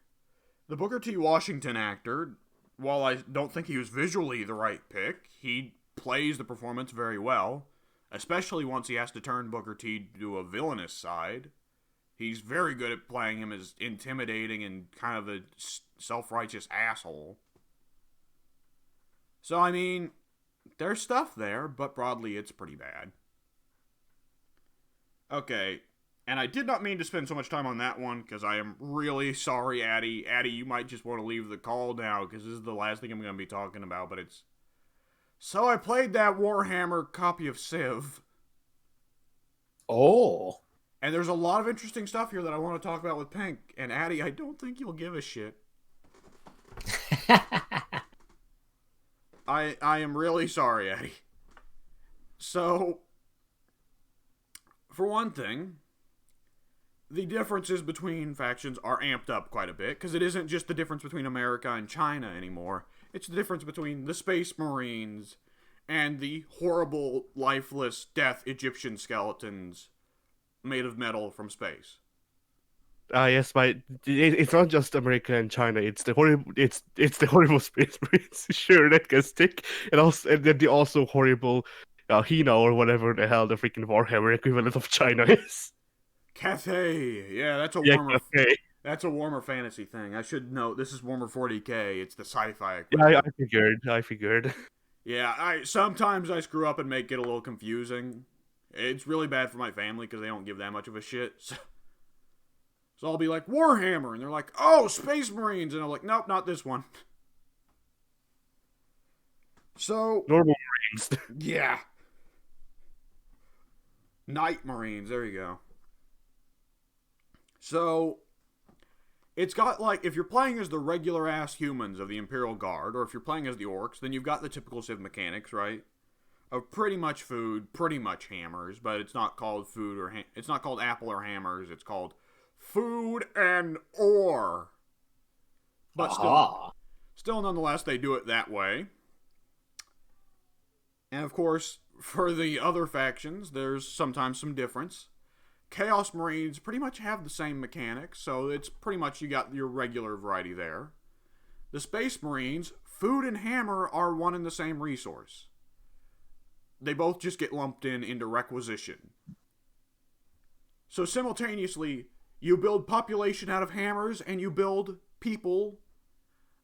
The Booker T. Washington actor, while I don't think he was visually the right pick, he plays the performance very well, especially once he has to turn Booker T to a villainous side. He's very good at playing him as intimidating and kind of a self-righteous asshole. So, I mean, there's stuff there, but broadly it's pretty bad. Okay, and I did not mean to spend so much time on that one, because I am really sorry, Addie. Addie, you might just want to leave the call now, because this is the last thing I'm going to be talking about, but it's... So I played that Warhammer copy of Civ. Oh. And there's a lot of interesting stuff here that I want to talk about with Pink. And Addie, I don't think you'll give a shit. I am really sorry, Addie. So, for one thing, the differences between factions are amped up quite a bit, because it isn't just the difference between America and China anymore. It's the difference between the Space Marines and the horrible, lifeless, death Egyptian skeletons made of metal from space. Yes, it's not just America and China. It's the horrible Space Marines. Sure, that can stick, and then the also horrible Hina or whatever the hell the freaking Warhammer equivalent of China is. Cathay, yeah, that's a Yeah, warmer. okay. That's a warmer fantasy thing. I should note this is warmer 40K. It's the sci-fi Yeah, equivalent. I figured. Yeah, sometimes I screw up and make it a little confusing. It's really bad for my family because they don't give that much of a shit. So I'll be like, Warhammer, and they're like, oh, Space Marines, and I'm like, nope, not this one. So, Normal Marines. yeah. Night Marines, there you go. So, it's got, like, if you're playing as the regular-ass humans of the Imperial Guard, or if you're playing as the Orcs, then you've got the typical Civ mechanics, right? Of pretty much food, pretty much hammers, but it's not called food or it's not called apple or hammers, it's called food and ore. But still nonetheless, they do it that way. And of course, for the other factions, there's sometimes some difference. Chaos Marines pretty much have the same mechanics, so it's pretty much you got your regular variety there. The Space Marines, food and hammer are one and the same resource. They both just get lumped into requisition. So simultaneously, you build population out of hammers, and you build people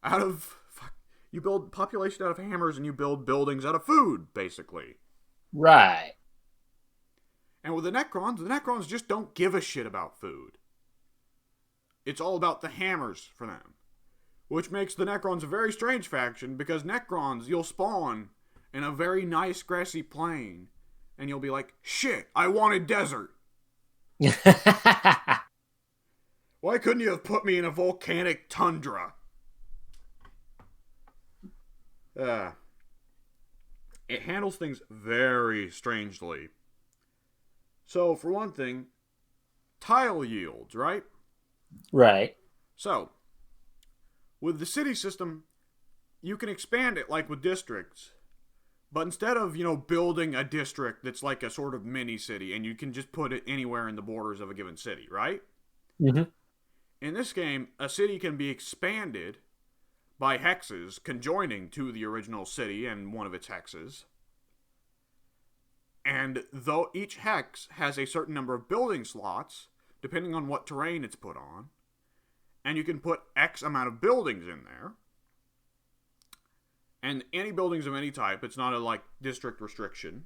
out of... You build population out of hammers, and you build buildings out of food, basically. Right. And with the Necrons just don't give a shit about food. It's all about the hammers for them. Which makes the Necrons a very strange faction, because Necrons, you'll spawn in a very nice grassy plain, and you'll be like, shit, I wanted desert. Why couldn't you have put me in a volcanic tundra? It handles things very strangely. So, for one thing, tile yields, right? Right. So, with the city system, you can expand it like with districts. But instead of, building a district that's like a sort of mini city, and you can just put it anywhere in the borders of a given city, right? Mm-hmm. In this game, a city can be expanded by hexes conjoining to the original city and one of its hexes. And though each hex has a certain number of building slots, depending on what terrain it's put on, and you can put X amount of buildings in there, and any buildings of any type, it's not a, district restriction.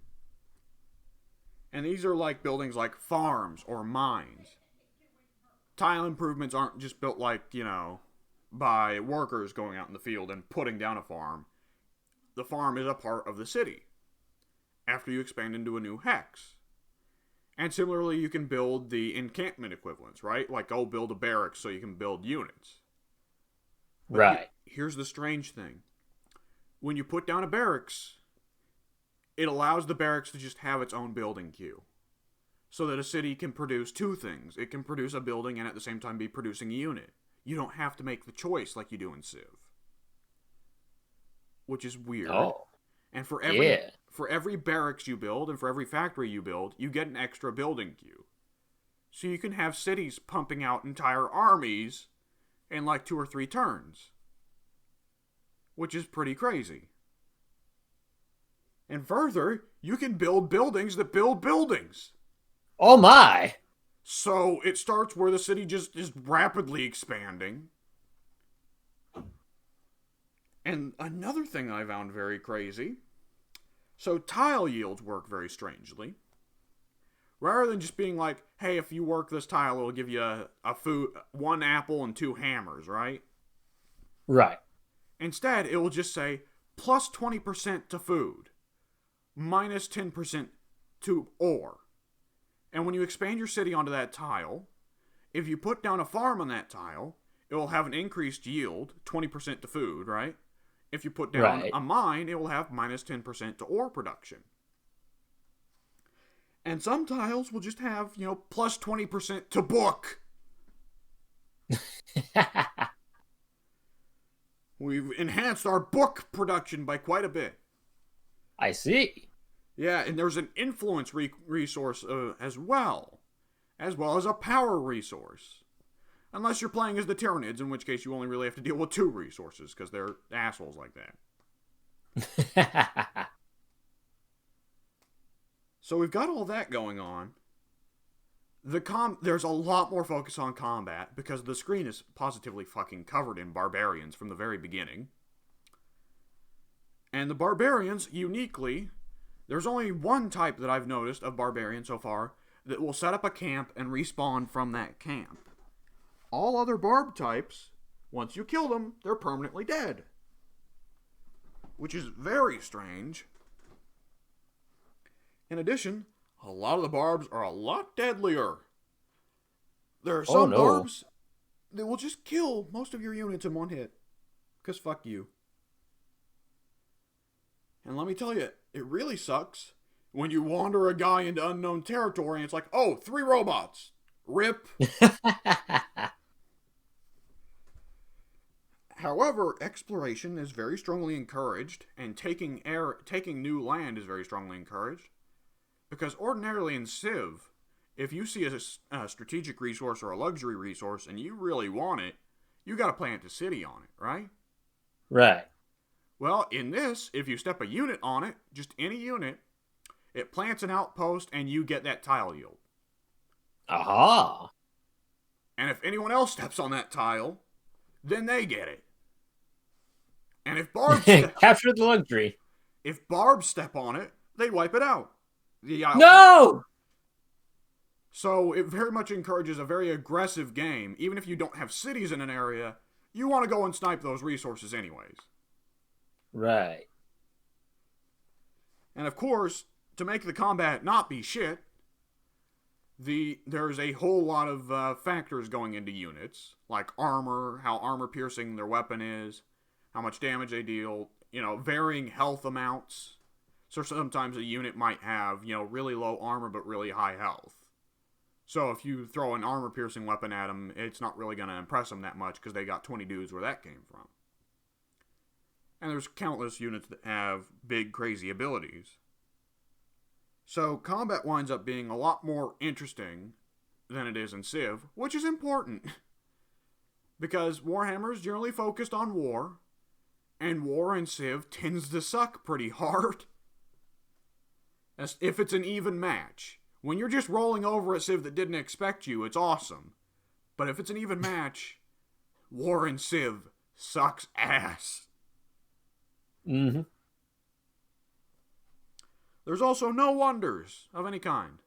And these are, buildings like farms or mines. Tile improvements aren't just built by workers going out in the field and putting down a farm. The farm is a part of the city after you expand into a new hex. And similarly, you can build the encampment equivalents, right? Like, build a barracks so you can build units. But right. Here's the strange thing. When you put down a barracks, it allows the barracks to just have its own building queue. So that a city can produce two things. It can produce a building and at the same time be producing a unit. You don't have to make the choice like you do in Civ. Which is weird. Oh. And for every barracks you build and for every factory you build, you get an extra building queue. So you can have cities pumping out entire armies in 2 or 3 turns. Which is pretty crazy. And further, you can build buildings that build buildings. Oh my! So it starts where the city just is rapidly expanding. And another thing I found very crazy. So tile yields work very strangely. Rather than just being like, hey, if you work this tile, it'll give you a food, 1 apple and 2 hammers, right? Right. Instead, it will just say, plus 20% to food, minus 10% to ore. And when you expand your city onto that tile, if you put down a farm on that tile, it will have an increased yield, 20% to food, right? If you put down a mine, it will have minus 10% to ore production. And some tiles will just have, plus 20% to book. We've enhanced our book production by quite a bit. I see. Yeah, and there's an influence resource as well as a power resource. Unless you're playing as the Tyranids, in which case you only really have to deal with 2 resources, because they're assholes like that. So we've got all that going on. There's a lot more focus on combat, because the screen is positively fucking covered in barbarians from the very beginning. And the barbarians, uniquely, there's only one type that I've noticed of barbarian so far that will set up a camp and respawn from that camp. All other barb types, once you kill them, they're permanently dead. Which is very strange. In addition, a lot of the barbs are a lot deadlier. There are some barbs that will just kill most of your units in one hit. Because fuck you. And let me tell you, it really sucks when you wander a guy into unknown territory and it's like, oh, 3 robots. Rip. However, exploration is very strongly encouraged, and taking new land is very strongly encouraged. Because ordinarily in Civ, if you see a strategic resource or a luxury resource and you really want it, you gotta plant a city on it, right? Right. Well, in this, if you step a unit on it, just any unit, it plants an outpost and you get that tile yield. Aha! And if anyone else steps on that tile, then they get it. And if barbs capture the luxury. If barbs step on it, they wipe it out. No! So it very much encourages a very aggressive game. Even if you don't have cities in an area, you want to go and snipe those resources anyways. Right. And of course, to make the combat not be shit, there's a whole lot of factors going into units, like armor, how armor piercing their weapon is, how much damage they deal, varying health amounts. So sometimes a unit might have, really low armor but really high health. So if you throw an armor piercing weapon at them, it's not really going to impress them that much because they got 20 dudes where that came from. And there's countless units that have big, crazy abilities. So combat winds up being a lot more interesting than it is in Civ, which is important. Because Warhammer is generally focused on war, and war in Civ tends to suck pretty hard. As if it's an even match. When you're just rolling over a Civ that didn't expect you, it's awesome. But if it's an even match, war in Civ sucks ass. Mm-hmm. There's also no wonders of any kind.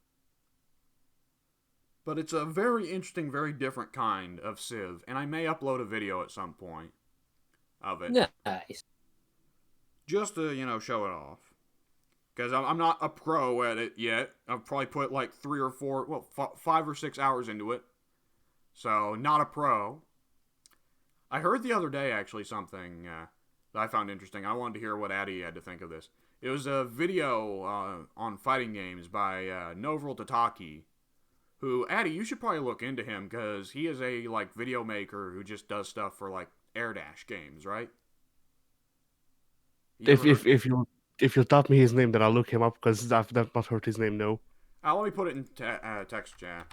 But it's a very interesting, very different kind of Civ, and I may upload a video at some point of it. Nice. Just to, show it off. Because I'm not a pro at it yet. I've probably put like 5 or 6 hours into it. So, not a pro. I heard the other day, actually, something that I found interesting. I wanted to hear what Addy had to think of this. It was a video on fighting games by Novril Tataki, who, Addy, you should probably look into him, because he is a, video maker who just does stuff for, Air Dash games, right? If you taught me his name, then I'll look him up, because I've not heard his name, no. Let me put it in text chat.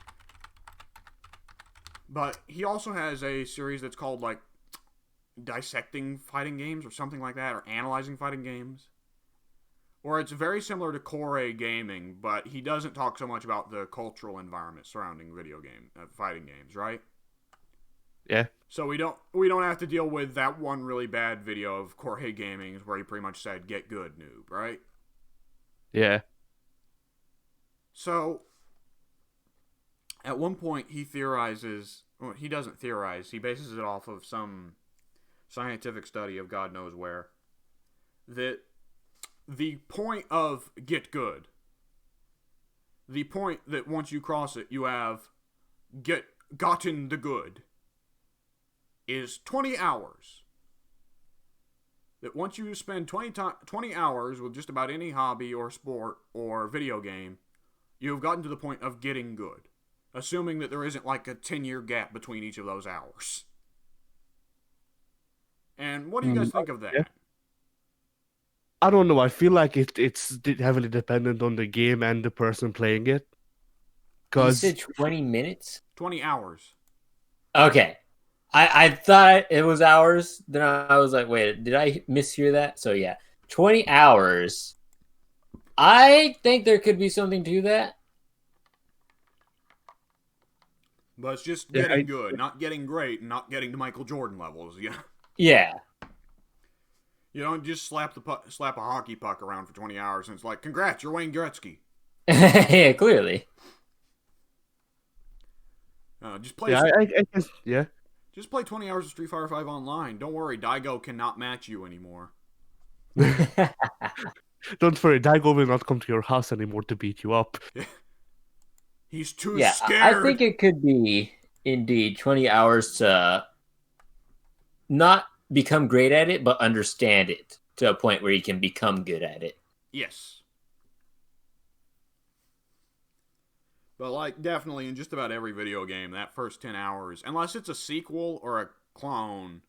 But he also has a series that's called, Dissecting Fighting Games, or something like that, or Analyzing Fighting Games. Or it's very similar to Core A Gaming, but he doesn't talk so much about the cultural environment surrounding fighting games, right? Yeah. So we don't have to deal with that one really bad video of Core A Gaming where he pretty much said, "Get good, noob," right? Yeah. So at one point he theorizes, well, he doesn't theorize, he bases it off of some scientific study of God knows where, that the point of get good, the point that once you cross it, you have gotten the good, is 20 hours. That once you spend 20 hours with just about any hobby or sport or video game, you have gotten to the point of getting good. Assuming that there isn't a 10-year gap between each of those hours. And what do you guys think of that? Yeah. I don't know. I feel like it's heavily dependent on the game and the person playing it. You said 20 minutes? 20 hours. Okay. I thought it was hours. Then I was like, wait, did I mishear that? So yeah, 20 hours. I think there could be something to that. But it's just getting good, not getting great, and not getting to Michael Jordan levels. Yeah. You don't just slap a hockey puck around for 20 hours and it's like, congrats, you're Wayne Gretzky. Yeah, clearly. Just play. I guess, yeah. Just play 20 hours of Street Fighter 5 online. Don't worry, Daigo cannot match you anymore. Don't worry, Daigo will not come to your house anymore to beat you up. He's too scared. I think it could be, indeed, 20 hours to not become great at it, but understand it to a point where you can become good at it. Yes. But definitely in just about every video game, that first 10 hours, unless it's a sequel or a clone,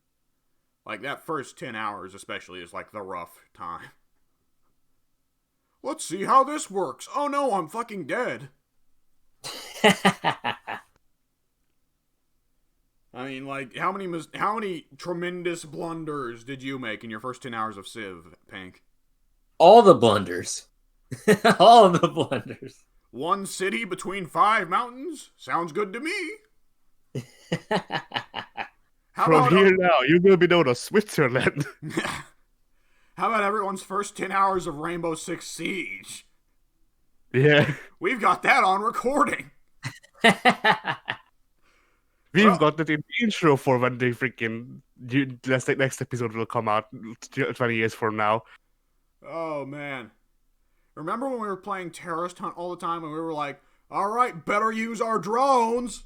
that first 10 hours especially is the rough time. Let's see how this works. Oh no, I'm fucking dead. I mean, how many tremendous blunders did you make in your first 10 hours of Civ, Pink? All the blunders. All of the blunders. One city between 5 mountains? Sounds good to me. From here now, you're going to be known as Switzerland. How about everyone's first 10 hours of Rainbow Six Siege? Yeah. We've got that on recording. We've Well, got it in the intro for when they freaking next episode will come out 20 years from now. oh man. Remember when we were playing Terrorist Hunt all the time and we were like, all right, better use our drones?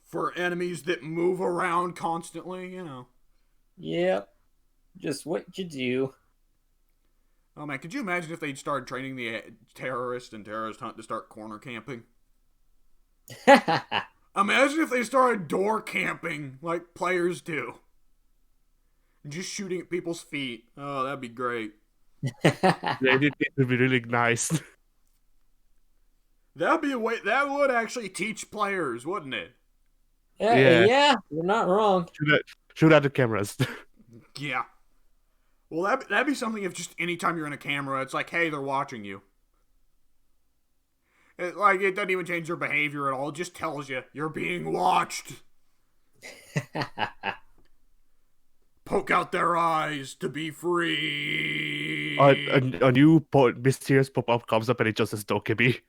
For enemies that move around constantly, you know. Yep. Just what you do. Oh man, could you imagine if they'd started training the terrorist and Terrorist Hunt to start corner camping? Imagine if they started door camping like players do. Just shooting at people's feet. Oh, that'd be great. Yeah, it would be really nice. That'd be a way. That would actually teach players, wouldn't it? Yeah, you're not wrong. Shoot at the cameras. Yeah. Well, that'd be something if just anytime you're in a camera, it's like, hey, they're watching you. It doesn't even change their behavior at all. It just tells you you're being watched. Poke out their eyes to be free. A new mysterious pop-up comes up and it just says Dokkaebi.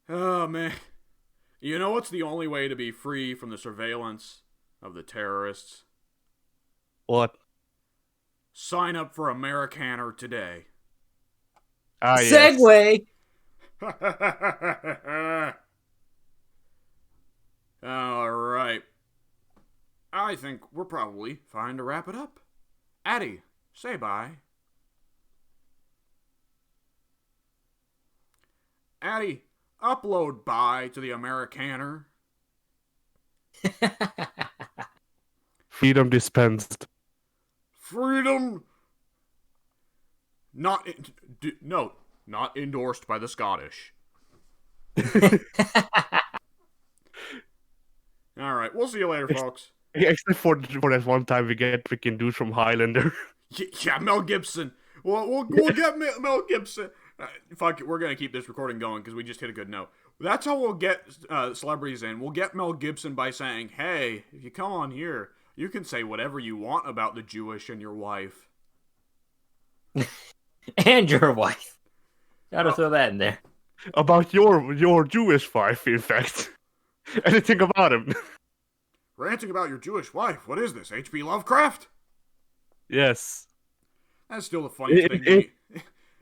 Oh, man. You know what's the only way to be free from the surveillance of the terrorists? What? Sign up for Americaner today. Ah, yes. Segway! Alright. I think we're probably fine to wrap it up. Addie, say bye. Addie, upload bye to the Americaner. Freedom dispensed. Freedom. Not endorsed by the Scottish. All right, we'll see you later, folks. Except for that one time we get freaking dude from Highlander. Yeah, Mel Gibson. We'll get Mel Gibson. Fuck it, we're gonna keep this recording going because we just hit a good note. That's how we'll get celebrities in. We'll get Mel Gibson by saying, "Hey, if you come on here, you can say whatever you want about the Jewish and your wife." And your wife. Gotta throw that in there. About your Jewish wife, in fact. Anything about him. Ranting about your Jewish wife. What is this, H.P. Lovecraft? Yes. That's still the funniest thing to me.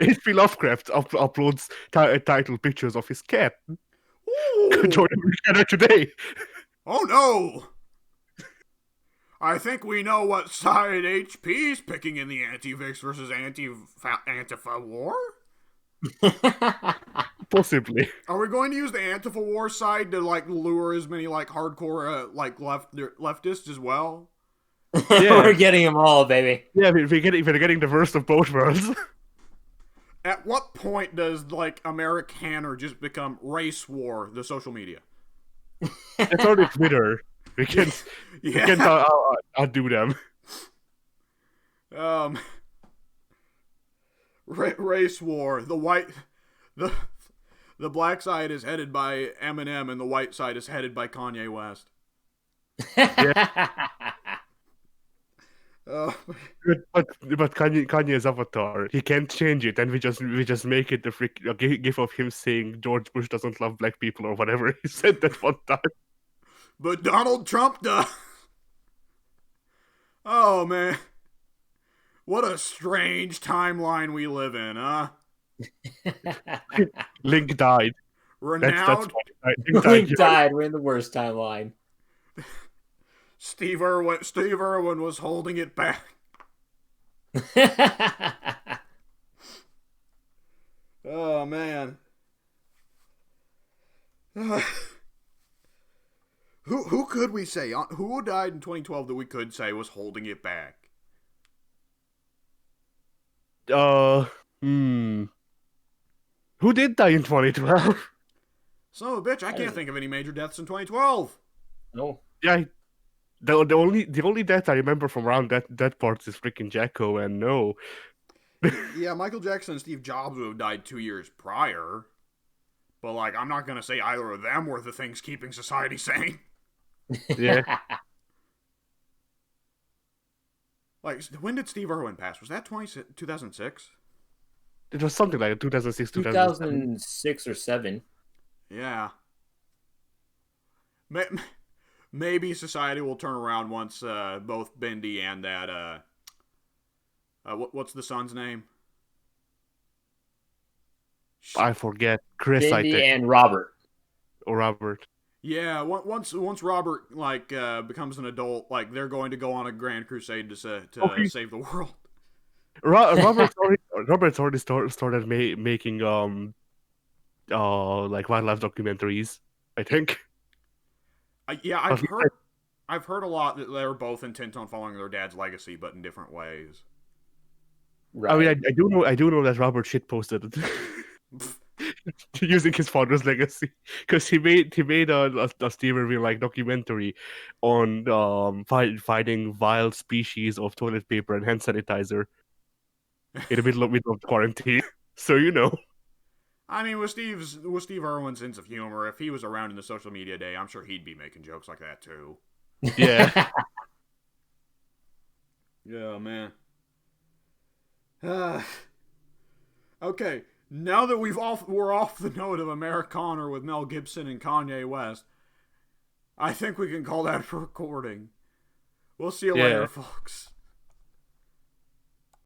H.P. Lovecraft uploads title pictures of his cat. Ooh. Join the today. Oh no! I think we know what side HP's picking in the Anti-Vix versus Antifa war. Possibly. Are we going to use the Antifa war side to lure as many hardcore leftists as well? Yeah. We're getting them all, baby. Yeah, we're getting the worst of both worlds. At what point does Americaner just become race war, the social media? It's already Twitter. We can outdo them. Race war. The black side is headed by Eminem, and the white side is headed by Kanye West. But Kanye's avatar, he can't change it, and we just make it a gif of him saying George Bush doesn't love black people or whatever he said that one time. But Donald Trump does. Oh man, what a strange timeline we live in, huh? Link died. Renowned. Link died. We're in the worst timeline. Steve Irwin was holding it back. Oh man. Who could we say? Who died in 2012 that we could say was holding it back? Who did die in 2012? Son of a bitch, I can't think of any major deaths in 2012. No. Yeah, the only death I remember from around that part is freaking Jacko, and no. Yeah, Michael Jackson and Steve Jobs would have died 2 years prior. But I'm not gonna say either of them were the things keeping society sane. Yeah. Like, when did Steve Irwin pass? Was that 2006? It was something like 2006, 2007. 2006 or 7. Yeah. Maybe society will turn around once both Bendy and that what's the son's name? I forget. Chris, I Cindy think, and Robert. or Robert. Yeah, once Robert becomes an adult, like they're going to go on a grand crusade to Okay. save the world. Robert's already started making like wildlife documentaries, I think. Yeah, But I've heard a lot that they're both intent on following their dad's legacy, but in different ways. I mean, Right. I do know that Robert shit posted using his father's legacy because he made a Steve Irwin like documentary on fighting wild species of toilet paper and hand sanitizer in the middle of quarantine. So you know, I mean, with Steve Irwin's sense of humor, if he was around in the social media day, I'm sure he'd be making jokes like that too. yeah. Yeah, man. Okay, now that we're off the note of Americana with Mel Gibson and Kanye West, I think we can call that for recording. We'll see you Yeah. later, folks.